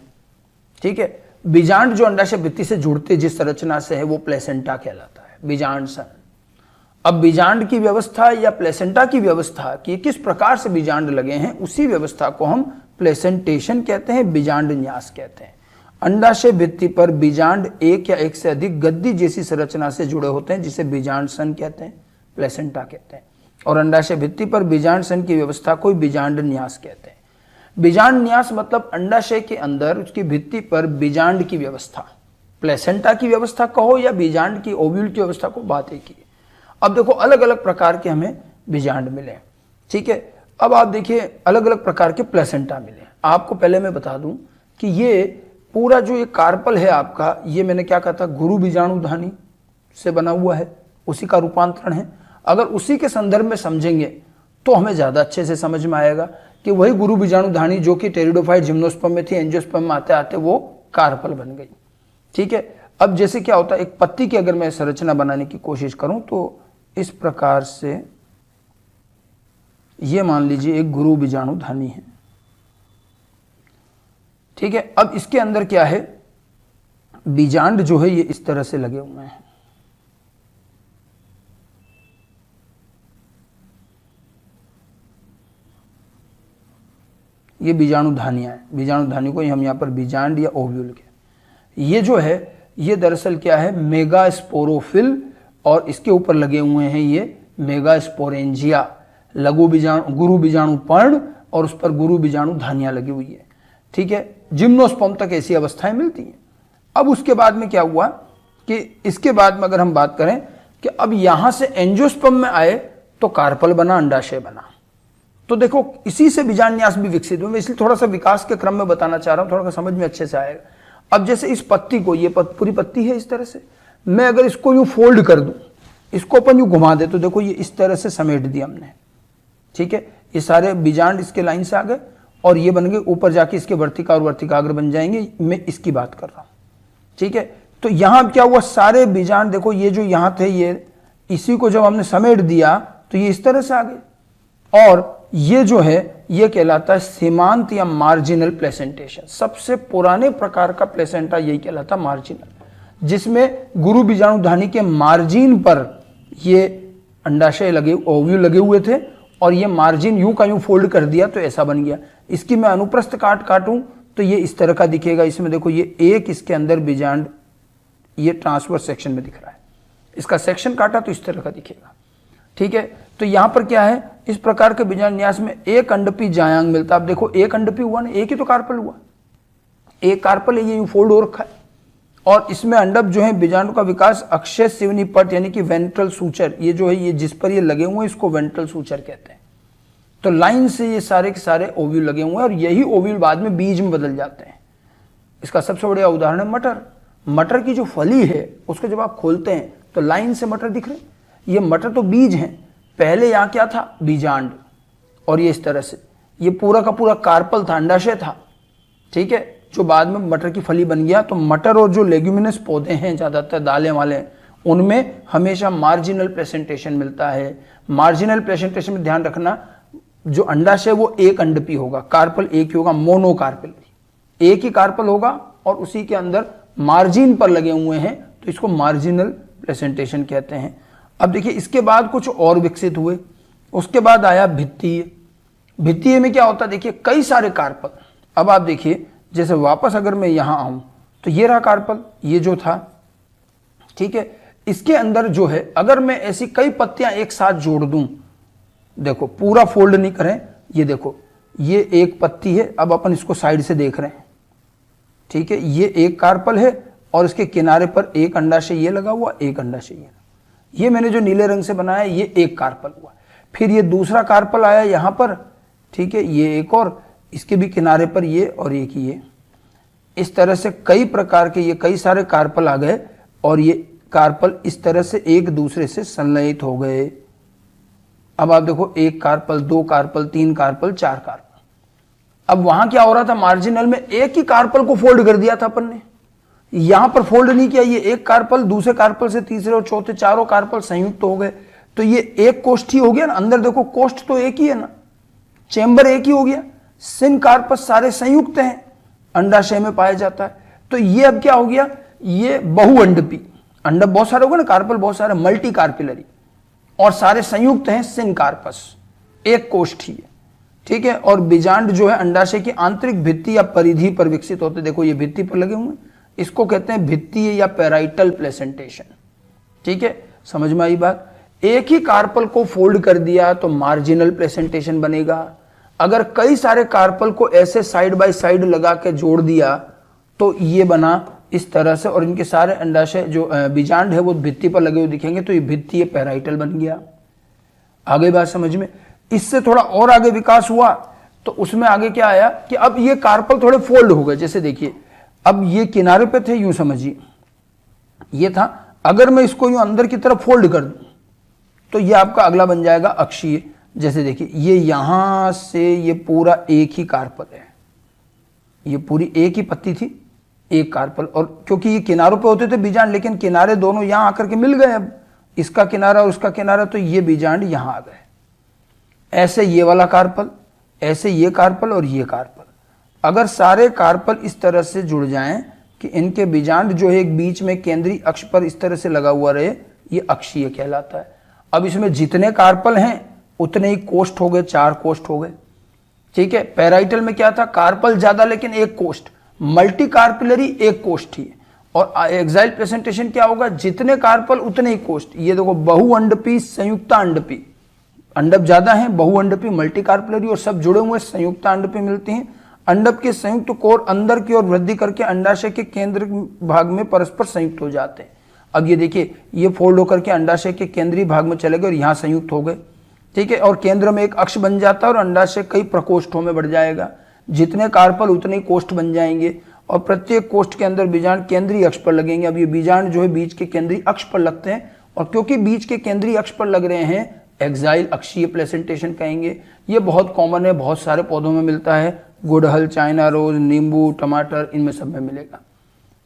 ठीक है, बीजांड जो अंडाशय भित्ति से जुड़ते जिस संरचना से है वो प्लेसेंटा कहलाता है, बीजांड सन। अब बीजांड की व्यवस्था या प्लेसेंटा की व्यवस्था कि किस प्रकार से बीजांड लगे हैं, उसी व्यवस्था को हम प्लेसेंटेशन कहते हैं, बीजांड न्यास कहते हैं। अंडाशय भित्ति पर बीजांड एक या एक से अधिक गद्दी जैसी संरचना से जुड़े होते हैं, जिसे बीजांड सन कहते हैं, प्लेसेंटा कहते हैं। और अंडाशय भित्ति पर बीजांड सन की व्यवस्था को बीजांड न्यास कहते हैं। बीजांड न्यास मतलब अंडाशय के अंदर उसकी भित्ति पर बीजांड की व्यवस्था, प्लेसेंटा की व्यवस्था कहो या बीजांड की, ओव्यूल की व्यवस्था को, बात एक ही। अब देखो अलग अलग प्रकार के हमें बीजांड मिले। ठीक है, अब आप देखिए अलग अलग प्रकार के प्लेसेंटा मिले। आपको पहले मैं बता दूं कि ये पूरा जो ये कार्पल है आपका, ये मैंने क्या कहा था, गुरु बीजाणुधानी से बना हुआ है, उसी का रूपांतरण है। अगर उसी के संदर्भ में समझेंगे तो हमें ज्यादा अच्छे से समझ में आएगा कि वही गुरु बीजाणुधानी जो कि टेरिडोफाइट जिम्नोस्पर्म में थी, एंजियोस्पर्म में आते आते वो कार्पल बन गई। ठीक है, अब जैसे क्या होता है, एक पत्ती की अगर मैं संरचना बनाने की कोशिश करूं तो इस प्रकार से ये मान लीजिए एक गुरु बीजाणु धानी है, ठीक है। अब इसके अंदर क्या है, बीजांड जो है ये इस तरह से लगे हुए हैं, ये बीजाणु धानियां हैं। बीजाणु धानी को हम यहाँ पर बीजांड या ओव्यूल के, ये जो है ये दरअसल क्या है, मेगास्पोरोफिल, और इसके ऊपर लगे हुए हैं ये मेगास्पोरेंजिया, लघु बीजाणु गुरु बीजाणु पर्ण, और उस पर गुरु बीजाणु धानियां लगी हुई है, ठीक है। जिम्नोस्पर्म तक ऐसी अवस्थाएं मिलती हैं। अब उसके बाद में क्या हुआ कि इसके बाद में अगर हम बात करें कि अब यहां से एंजियोस्पर्म में आए तो कार्पल बना, अंडाशय बना। तो देखो इसी से बीजांडन्यास भी विकसित हुए, इसलिए थोड़ा सा विकास के क्रम में बताना चाह रहा हूं, थोड़ा सा समझ में अच्छे से आएगा। अब जैसे इस पत्ती को, ये पूरी पत्ती है इस तरह से, मैं अगर इसको यूं फोल्ड कर दूं, इसको अपन यूं घुमा दे, तो देखो ये इस तरह से समेट दिया हमने, ठीक है। ये सारे बीजांड इसके लाइन से आ गए और ये बन गए, ऊपर जाके इसके वर्तिका और वर्तिकाग्र बन जाएंगे। मैं इसकी बात कर रहा हूं, ठीक है। तो यहां क्या हुआ, सारे बीजांड देखो ये जो यहां थे, ये इसी को जब हमने समेट दिया तो ये इस तरह से आ गए। और ये जो है ये कहलाता है सीमांत या मार्जिनल प्लेसेंटेशन। सबसे पुराने प्रकार का प्लेसेंटा यही कहलाता मार्जिनल, जिसमें गुरु बीजाणु धानी के मार्जिन पर ये अंडाशय लगे, ओव्यूल लगे हुए थे, और ये मार्जिन यूं का यूं फोल्ड कर दिया तो ऐसा बन गया। इसकी मैं अनुप्रस्थ काटूं तो ये इस तरह का दिखेगा। इसमें देखो ये एक इसके अंदर बीजांड ये ट्रांसवर्स सेक्शन में दिख रहा है, इसका सेक्शन काटा तो इस तरह का दिखेगा, ठीक है। तो यहां पर क्या है, इस प्रकार के बीजांडन्यास में एक अंडपी जायांग मिलता है। अब देखो एक अंडपी हुआ ना, एक ही तो कार्पल हुआ, एक कार्पल है, ये यूं फोल्ड हो रखा है, और इसमें अंडप जो है बीजाणु का विकास अक्षय सिवनी पट यानी कि वेंट्रल सूचर, ये जो है ये जिस पर ये लगे हुए हैं इसको वेंट्रल सूचर कहते हैं। तो लाइन से ये सारे के सारे ओव्यूल लगे हुए हैं, और यही ओव्यूल बाद में बीज में बदल जाते हैं। इसका सबसे बढ़िया उदाहरण है मटर। मटर की जो फली है उसको जब आप खोलते हैं तो लाइन से मटर दिख रहे, ये मटर तो बीज हैं। पहले यहाँ क्या था, बीजांड, और ये इस तरह से ये पूरा का पूरा कार्पल था, अंडाशय था, ठीक है, जो बाद में मटर की फली बन गया। तो मटर और जो लेग्यूमिनस पौधे हैं ज्यादातर दालें वाले, उनमें हमेशा मार्जिनल प्रेजेंटेशन मिलता है। मार्जिनल प्रेजेंटेशन में ध्यान रखना, जो अंडाशय वो एक अंडपी होगा, कार्पल एक ही होगा, मोनोकार्पल, एक ही कार्पल होगा, और उसी के अंदर मार्जिन पर लगे हुए हैं, तो इसको मार्जिनल प्रेजेंटेशन कहते हैं। अब देखिए इसके बाद कुछ और विकसित हुए। उसके बाद आया भित्तीय। भित्तीय में क्या होता है, देखिए कई सारे कार्पल। अब आप देखिए जैसे वापस अगर मैं यहां आऊं तो ये रहा कार्पल, ये जो था, ठीक है। इसके अंदर जो है अगर मैं ऐसी कई पत्तियां एक साथ जोड़ दूं, देखो पूरा फोल्ड नहीं करें, ये देखो ये एक पत्ती है, अब अपन इसको साइड से देख रहे हैं, ठीक है। ये एक कार्पल है और इसके किनारे पर एक अंडाशय ये लगा हुआ, एक अंडाशय ये मैंने जो नीले रंग से बनाया ये एक कार्पल हुआ। फिर ये दूसरा कार्पल आया यहां पर, ठीक है, ये एक और, इसके भी किनारे पर ये और एक ये, इस तरह से कई प्रकार के ये कई सारे कार्पल आ गए, और ये कार्पल इस तरह से एक दूसरे से संलयित हो गए। अब आप देखो एक कार्पल, दो कार्पल, तीन कार्पल, चार कार्पल। अब वहां क्या हो रहा था, मार्जिनल में एक ही कार्पल को फोल्ड कर दिया था अपन ने, यहां पर फोल्ड नहीं किया। ये एक कार्पल दूसरे कार्पल से तीसरे और चौथे चारों कार्पल संयुक्त हो गए, तो ये एक कोष्ठी हो गया ना। अंदर देखो कोष्ठ तो एक ही है ना, चेंबर एक ही हो गया। सिन कार्पस सारे संयुक्त हैं, अंडाशय में पाया जाता है। तो ये अब क्या हो गया, ये बहुअंडपी, अंडप बहुत सारे हो गए ना, कार्पल बहुत सारे, मल्टी कार्पिलरी, और सारे संयुक्त हैं सिन कार्पस, एक कोष्ठी है, ठीक है। और बीजांड जो है अंडाशय की आंतरिक भित्ति या परिधि पर विकसित होते, देखो ये भित्ति पर लगे हुए हैं, इसको कहते हैं भित्तीय या पैराइटल प्लेसेंटेशन, ठीक है। समझ में आई बात। एक ही कार्पल को फोल्ड कर दिया तो मार्जिनल प्लेसेंटेशन बनेगा। अगर कई सारे कार्पल को ऐसे साइड बाय साइड लगा के जोड़ दिया तो ये बना इस तरह से, और इनके सारे अंडाशय जो बीजांड है वो भित्ति पर लगे हुए दिखेंगे, तो ये भित्तीय पैराइटल बन गया। आगे बात समझ में। इससे थोड़ा और आगे विकास हुआ तो उसमें आगे क्या आया कि अब ये कार्पल थोड़े फोल्ड हो गए। जैसे देखिए अब ये किनारे पे थे, यूं समझिए ये था, अगर मैं इसको यूं अंदर की तरफ फोल्ड कर दूं तो ये आपका अगला बन जाएगा अक्षीय। जैसे देखिए ये यहां से ये पूरा एक ही कार्पल है, ये पूरी एक ही पत्ती थी, एक कार्पल, और क्योंकि ये किनारों पे होते थे बीजांड, लेकिन किनारे दोनों यहां आकर के मिल गए, अब इसका किनारा और उसका किनारा, तो ये बीजांड यहां आ गए। ऐसे ये वाला कार्पल, ऐसे ये कार्पल और ये कार्पल, अगर सारे कार्पल इस तरह से जुड़ जाएं कि इनके बीजांड जो है एक बीच में केंद्रीय अक्ष पर इस तरह से लगा हुआ रहे, ये अक्षीय कहलाता है। अब इसमें जितने कार्पल हैं उतने ही कोष्ठ हो गए, 4 कोष्ठ हो गए। ठीक है, पैराइटल में क्या था, कार्पल ज्यादा लेकिन एक कोष्ठ, मल्टी कार्पिलरी एक कोष्ठ ही। और एक्साइल प्रेजेंटेशन क्या होगा, जितने कार्पल उतने ही कोष्ठ। ये देखो बहुअंडपी, संयुक्त अंडपी, अंडप ज्यादा है, बहुअंडपी, मल्टी कार्पिलरी, और सब जुड़े हुए संयुक्त अंडपी मिलते हैं। अंडप के संयुक्त कोर अंदर की ओर वृद्धि करके अंडाशय के केंद्र भाग में परस्पर संयुक्त हो जाते हैं। अब ये देखिए, ये फोल्ड होकर के अंडाशय के केंद्रीय भाग में चले गए और यहाँ संयुक्त हो गए। ठीक है, और केंद्र में एक अक्ष बन जाता है और अंडाशय कई प्रकोष्ठों में बढ़ जाएगा। जितने कार्पल उतने ही कोष्ठ बन जाएंगे और प्रत्येक कोष्ठ के अंदर बीजांड केंद्रीय अक्ष पर लगेंगे। अब ये बीजांड जो है बीज के केंद्रीय अक्ष पर लगते हैं, और क्योंकि बीज के केंद्रीय अक्ष पर लग रहे हैं, एक्साइल अक्षीय प्लेसेंटेशन कहेंगे। ये बहुत कॉमन है, बहुत सारे पौधों में मिलता है, गुड़हल, चाइना रोज, नींबू, टमाटर, इनमें सब में मिलेगा।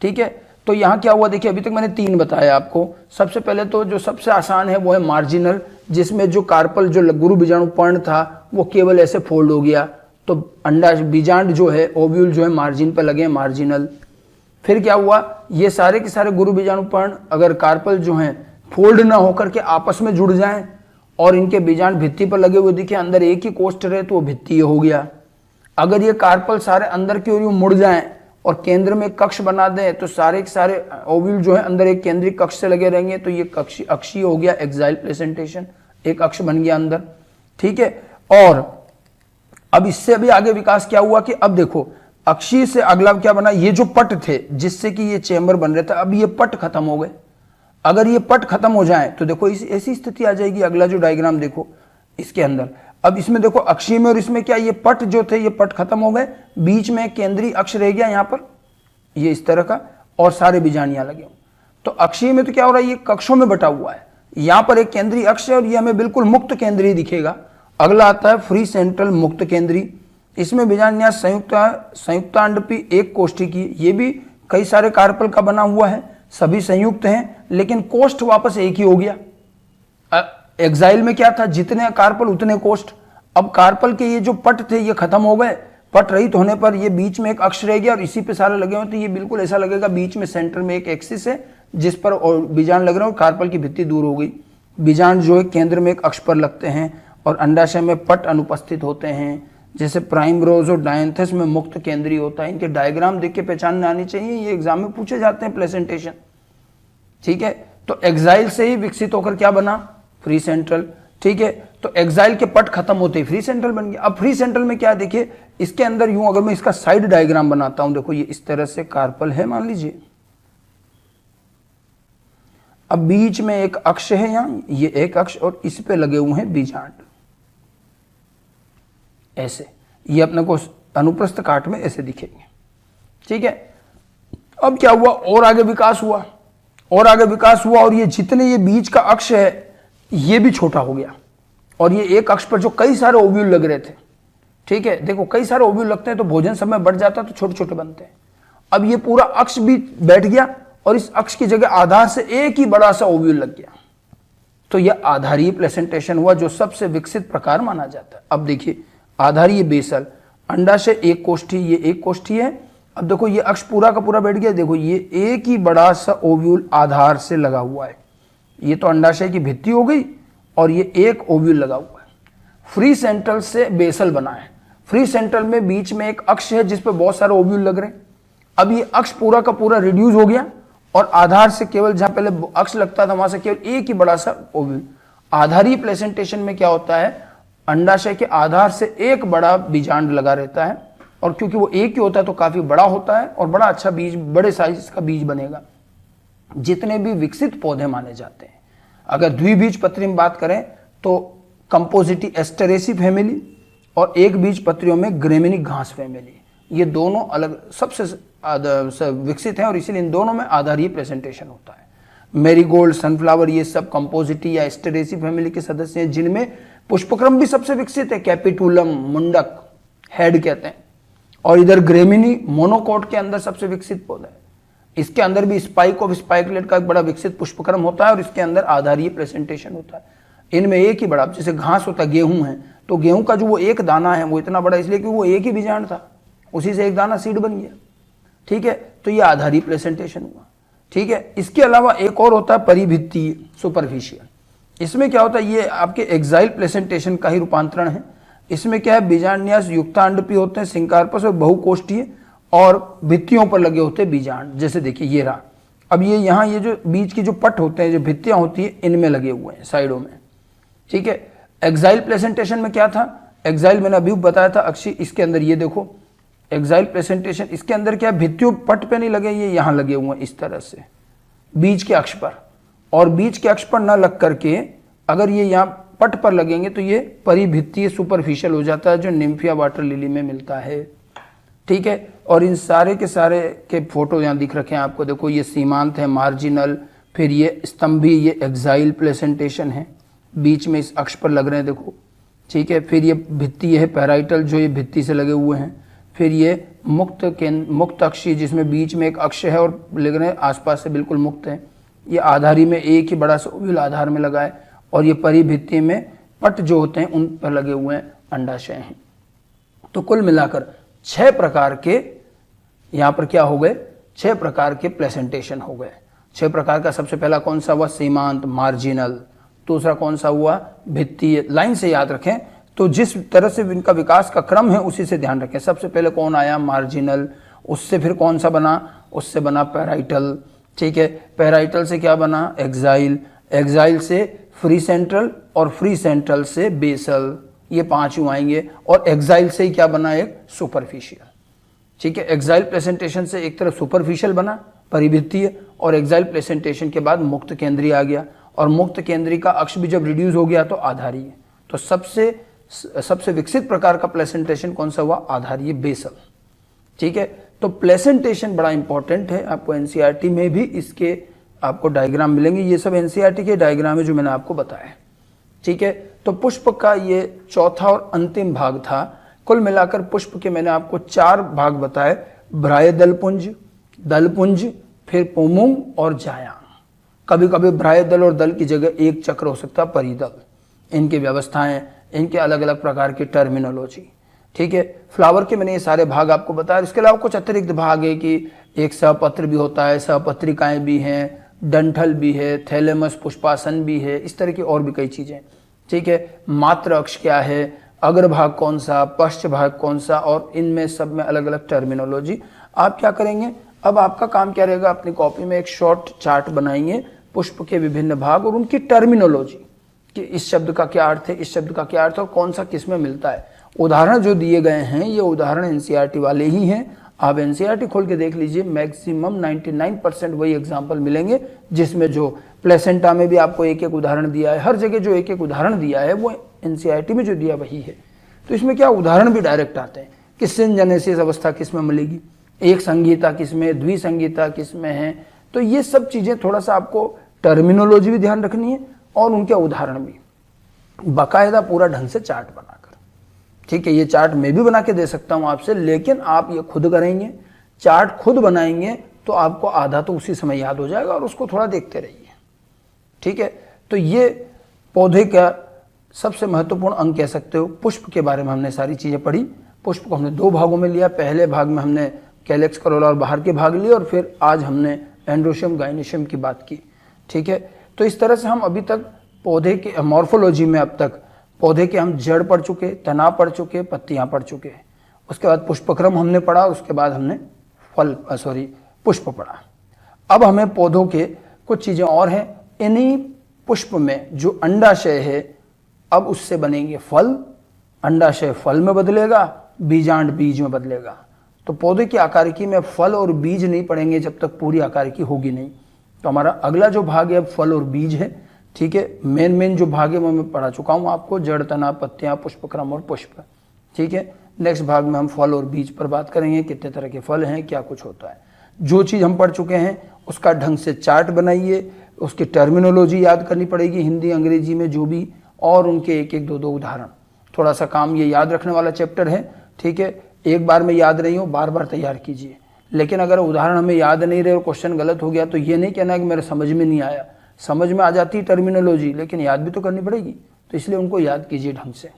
ठीक है, तो यहाँ क्या हुआ देखिए, अभी तक मैंने 3 बताया आपको। सबसे पहले तो जो सबसे आसान है वो है मार्जिनल, जिसमें जो कार्पल जो गुरु बीजाणु पर्ण था वो केवल ऐसे फोल्ड हो गया, तो अंडा बीजांड जो है, ओव्यूल जो है मार्जिन पर लगे, मार्जिनल। फिर क्या हुआ, ये सारे के सारे गुरु बीजाणु पर्ण अगर कार्पल जो हैं फोल्ड ना होकर के आपस में जुड़ जाएं और इनके बीजांड भित्ति पर लगे हुए दिखे, अंदर एक ही कोष्ठ रहे, तो वो भित्तीय हो गया। अगर ये कार्पल सारे अंदर की ओर मुड़ जाएं और केंद्र में कक्ष बना दें, तो सारे के सारे ओव्यूल जो है अंदर एक केंद्रीय कक्ष से लगे रहेंगे, तो ये अक्षीय हो गया, एक्साइल प्लेसेंटेशन, एक अक्ष बन गया अंदर। ठीक है, और अब इससे अभी आगे विकास क्या हुआ कि अब देखो, अक्षीय से अगला क्या बना, ये जो पट थे जिससे कि ये चेंबर बन रहे थे, अब ये पट खत्म हो गए। अगर ये पट खत्म हो जाए तो देखो ऐसी स्थिति आ जाएगी। अगला जो डायग्राम देखो इसके अंदर, अब इसमें देखो अक्षीय में और इसमें क्या, ये पट जो थे ये पट खत्म हो गए, बीच में केंद्रीय अक्ष रह गया यहाँ पर, ये इस तरह का, और सारे बीजांड यहाँ लगे। तो अक्षीय में तो क्या हो रहा है, ये कक्षों में बटा हुआ है, यहाँ पर एक केंद्रीय अक्ष है और ये हमें बिल्कुल मुक्त केंद्रीय दिखेगा। अगला आता है फ्री सेंट्रल, मुक्त केंद्रीय। इसमें बीजांड यहाँ संयुक्तांडपी एक कोष्ठी की, ये भी कई सारे कार्पल का बना हुआ है, सभी संयुक्त हैं, लेकिन कोष्ठ वापस एक ही हो गया। एक्साइल में क्या था, जितने कार्पल उतने कोष्ठ। अब कार्पल के ये जो पट थे ये खत्म हो गए, पट रहित होने पर ये बीच में एक अक्ष रह गया और इसी पे सारे लगे हुए, तो ये बिल्कुल ऐसा लगेगा बीच में सेंटर में एक एक्सिस है जिस पर बीजांड लग रहे हैं और कार्पल की भित्ति दूर हो गई। बीजांड जो है केंद्र में एक अक्ष पर लगते हैं और अंडाशय में पट अनुपस्थित होते हैं, जैसे प्राइमरोज और डायंथस में मुक्त केंद्रीय होता है। इनके डायग्राम देख के पहचानने आनी चाहिए, ये एग्जाम में पूछे जाते हैं प्रेजेंटेशन। ठीक है, तो एक्साइल से ही विकसित होकर क्या बना, फ्री सेंट्रल। ठीक है, तो एक्साइल के पट खत्म होते ही फ्री सेंट्रल बन गया। अब फ्री सेंट्रल में क्या देखिए, इसके अंदर यूं अगर मैं इसका साइड डायग्राम बनाता हूं, देखो ये इस तरह से कार्पल है मान लीजिए, अब बीच में एक अक्ष है यहां, ये एक अक्ष, और इस पे लगे हुए हैं बीजांड ऐसे, ये अपने को अनुप्रस्थ काट में ऐसे दिखेंगे। ठीक है, अब क्या हुआ, और आगे विकास हुआ, और आगे विकास हुआ, और ये जितने ये बीच का अक्ष है ये भी छोटा हो गया, और ये एक अक्ष पर जो कई सारे ओव्यूल लग रहे थे। ठीक है, देखो कई सारे ओव्यूल लगते हैं तो भोजन समय बढ़ जाता है तो छोटे छोटे बनते हैं। अब ये पूरा अक्ष भी बैठ गया और इस अक्ष की जगह आधार से एक ही बड़ा सा ओव्यूल लग गया, तो यह आधारीय प्लेसेंटेशन हुआ, जो सबसे विकसित प्रकार माना जाता है। अब देखिए आधारीय बेसल, अंडाशय एक कोष्ठी, ये एक कोष्ठी है। अब देखो ये अक्ष पूरा का पूरा बैठ गया, देखो ये एक ही बड़ा सा ओव्यूल आधार से लगा हुआ है, ये तो अंडाशय की भित्ति हो गई और ये एक ओव्यूल लगा हुआ है। फ्री सेंट्रल से बेसल बना है, फ्री सेंट्रल में बीच में एक अक्ष है जिस पे बहुत सारे ओव्यूल लग रहे हैं। अब ये अक्ष पूरा का पूरा रिड्यूस हो गया और आधार से केवल, जहां पहले अक्ष लगता था वहां से केवल एक ही बड़ा सा ओव्यूल। आधारीय प्लेसेंटेशन में क्या होता है, अंडाशय के आधार से एक बड़ा बीजांड लगा रहता है, और क्योंकि वो एक ही होता है तो काफी बड़ा होता है और बड़ा अच्छा बीज, बड़े साइज का बीज बनेगा। जितने भी विकसित पौधे माने जाते हैं, अगर द्विबीजपत्री में बात करें तो कंपोजिटी एस्टेरेसी फैमिली और एक बीज पत्रियों में ग्रेमिनी घास फैमिली, ये दोनों अलग सबसे विकसित हैं और इसीलिए इन दोनों में आधारीय प्रेजेंटेशन होता है। मैरीगोल्ड, सनफ्लावर, ये सब कंपोजिटी या एस्टेरेसी फैमिली के सदस्य हैं, जिनमें पुष्पक्रम भी सबसे विकसित है, कैपिटुलम, मुंडक, हेड कहते हैं, और इधर ग्रेमिनी मोनोकोट के अंदर सबसे विकसित पौधा है। इसके अंदर भी स्पाइक ऑफ स्पाइकलेट का एक बड़ा विकसित पुष्पक्रम होता है और इसके अंदर आधारीय प्रेजेंटेशन होता है। इनमें एक ही बड़ा, जैसे घास होता है, गेहूं है, तो गेहूं का जो वो एक दाना है वो इतना बड़ा इसलिए कि वो एक ही बीजांड था, उसी से एक दाना सीड बन गया। ठीक है, तो ये आधारीय प्रेजेंटेशन हुआ। ठीक है, इसके अलावा एक और होता है परिभित्तीय, सुपरफिशियल। इसमें क्या होता है, ये आपके एक्साइल प्रेजेंटेशन का ही रूपांतरण है। इसमें क्या है, बीजांडन्यास युक्तांडपी होते हैं, सिंकार्पस और बहुकोष्ठीय, और भित्तियों पर लगे होते हैं बीजांड। जैसे देखिए ये रहा, अब ये यहाँ ये जो बीज की जो पट होते हैं, जो भित्तियां होती है, इनमें लगे हुए हैं साइडों में। ठीक है, एक्साइल प्रेजेंटेशन में क्या था, एक्साइल मैंने अभी बताया था अक्षी, इसके अंदर ये देखो एक्साइल प्रेजेंटेशन, इसके अंदर क्या भित्तियों पट पे नहीं लगे, ये यहाँ लगे हुए हैं इस तरह से बीज के अक्ष पर, और बीज के अक्ष पर न लग करके अगर ये यहाँ पट पर लगेंगे तो ये परिभित्तीय सुपरफिशियल हो जाता है, जो निम्फिया वाटर लिली में मिलता है। ठीक है, और इन सारे के सारे के फोटो यहाँ दिख रखे हैं आपको, देखो ये सीमांत है, मार्जिनल, फिर ये स्तंभी, ये एक्साइल प्रेजेंटेशन है, बीच में इस अक्ष पर लग रहे हैं देखो। ठीक है, फिर ये भित्ति है पैराइटल, जो ये भित्ति से लगे हुए हैं। फिर ये मुक्त अक्षीय, जिसमें बीच में एक अक्ष है और लग रहे हैं आसपास से बिल्कुल मुक्त है। ये आधारी में एक ही बड़ा सा ओव्यूल आधार में लगा है, और ये परिभित्ति में पट जो होते हैं उन पर लगे हुए हैं अंडाशय हैं। तो कुल मिलाकर 6 प्रकार के यहाँ पर क्या हो गए, 6 प्रकार के प्रेजेंटेशन हो गए। 6 प्रकार का सबसे पहला कौन सा हुआ, सीमांत, मार्जिनल। दूसरा कौन सा हुआ, भित्तीय। लाइन से याद रखें, तो जिस तरह से इनका विकास का क्रम है उसी से ध्यान रखें। सबसे पहले कौन आया, मार्जिनल, उससे फिर कौन सा बना, उससे बना पैराइटल। ठीक है, पैराइटल से क्या बना, एक्साइल, एक्साइल से फ्री सेंट्रल, और फ्री सेंट्रल से बेसल, ये 5 आएंगे, और एक्साइल से ही क्या बना, एक सुपरफिशियल। ठीक है, एक्साइल प्रेजेंटेशन से एक तरफ सुपरफिशियल बना परिभित्तीय, और एक्साइल प्रेजेंटेशन के बाद मुक्त केंद्रीय आ गया, और मुक्त केंद्रीय का अक्ष भी जब रिड्यूस हो गया तो आधारीय। तो सबसे विकसित प्रकार का प्रेजेंटेशन कौन सा हुआ, आधारीय, बेसल। ठीक है, तो प्रेजेंटेशन बड़ा इंपॉर्टेंट है, आपको एनसीईआरटी में भी इसके आपको डायग्राम मिलेंगे। ये सब एनसीईआरटी के डायग्राम है जो मैंने आपको बताया। ठीक है, तो पुष्प का ये चौथा और अंतिम भाग था। कुल मिलाकर पुष्प के मैंने आपको 4 भाग बताए, भ्राय दलपुंज, दलपुंज, फिर पोमुंग और जायांग। कभी कभी भ्राय दल और दल की जगह एक चक्र हो सकता है, परिदल। इनकी व्यवस्थाएं, इनके अलग अलग प्रकार की टर्मिनोलॉजी। ठीक है, फ्लावर के मैंने ये सारे भाग आपको बताया। इसके अलावा कुछ अतिरिक्त भाग है कि एक सहपत्र भी होता है, सहपत्रिकाएं भी हैं, डंठल भी है, थैलेमस पुष्पासन भी है, इस तरह की और भी कई चीजें। ठीक है, मात्र अक्ष क्या है, अग्रभाग कौन सा, पश्च भाग कौन सा, और इनमें सब में अलग अलग टर्मिनोलॉजी। आप क्या करेंगे, अब आपका काम क्या रहेगा, अपनी कॉपी में एक शॉर्ट चार्ट बनाएंगे पुष्प के विभिन्न भाग और उनकी टर्मिनोलॉजी, कि इस शब्द का क्या अर्थ है, इस शब्द का क्या अर्थ है, और कौन सा किस में मिलता है। उदाहरण जो दिए गए हैं ये उदाहरण एनसीईआरटी वाले ही हैं। आप एनसीईआरटी खोल के देख लीजिए, मैक्सिमम 99% वही एग्जाम्पल मिलेंगे, जिसमें जो प्लेसेंटा में भी आपको एक एक उदाहरण दिया है, हर जगह जो एक एक उदाहरण दिया है वो एनसीईआरटी में जो दिया वही है। तो इसमें क्या उदाहरण भी डायरेक्ट आते हैं कि सिंजेनेसिस अवस्था किस में मिलेगी, एक संगीता किस में, द्विसंगीता किस में है। तो ये सब चीजें थोड़ा सा आपको टर्मिनोलॉजी भी ध्यान रखनी है और उनके उदाहरण भी, बाकायदा पूरा ढंग से चार्ट बनाकर। ठीक है, ये चार्ट मैं भी बना के दे सकता हूं आपसे, लेकिन आप ये खुद करेंगे, चार्ट खुद बनाएंगे तो आपको आधा तो उसी समय याद हो जाएगा और उसको थोड़ा देखते रहिए। ठीक है, तो ये पौधे का सबसे महत्वपूर्ण अंग कह सकते हो। पुष्प के बारे में हमने सारी चीजें पढ़ी। पुष्प को हमने 2 भागों में लिया, पहले भाग में हमने कैलेक्स, करोला और बाहर के भाग लिए, और फिर आज हमने एंड्रोशियम, गाइनोशियम की बात की। ठीक है, तो इस तरह से हम अभी तक पौधे के मॉर्फोलॉजी में अब तक पौधे के हम जड़ पढ़ चुके, तना पढ़ चुके, पत्तियां पढ़ चुके, उसके बाद पुष्पक्रम हमने पढ़ा, उसके बाद हमने पुष्प पढ़ा। अब हमें पौधों के कुछ चीजें और हैं। इन्हीं पुष्प में जो अंडाशय है, अब उससे बनेंगे फल, अंडाशय फल में बदलेगा, बीजांड बीज में बदलेगा। तो पौधे की आकारिकी में फल और बीज नहीं पढ़ेंगे जब तक पूरी आकारिकी होगी नहीं। तो हमारा अगला जो भाग है फल और बीज है। ठीक है, मेन जो भाग है वो मैं पढ़ा चुका हूँ आपको, जड़, तना, पत्तियां, पुष्पक्रम और पुष्प। ठीक है, नेक्स्ट भाग में हम फल और बीज पर बात करेंगे, कितने तरह के फल हैं, क्या कुछ होता है। जो चीज़ हम पढ़ चुके हैं उसका ढंग से चार्ट बनाइए, उसकी टर्मिनोलॉजी याद करनी पड़ेगी हिंदी अंग्रेजी में जो भी, और उनके एक एक 2 उदाहरण। थोड़ा सा काम ये याद रखने वाला चैप्टर है। ठीक है, एक बार में याद नहीं हो, बार बार तैयार कीजिए। लेकिन अगर उदाहरण हमें याद नहीं रहे और क्वेश्चन गलत हो गया तो ये नहीं कहना कि मेरे समझ में नहीं आया। समझ में आ जाती टर्मिनोलॉजी, लेकिन याद भी तो करनी पड़ेगी, तो इसलिए उनको याद कीजिए ढंग से।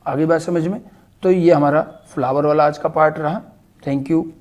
आगे बात समझ में। तो ये हमारा फ्लावर वाला आज का पार्ट रहा। Thank you.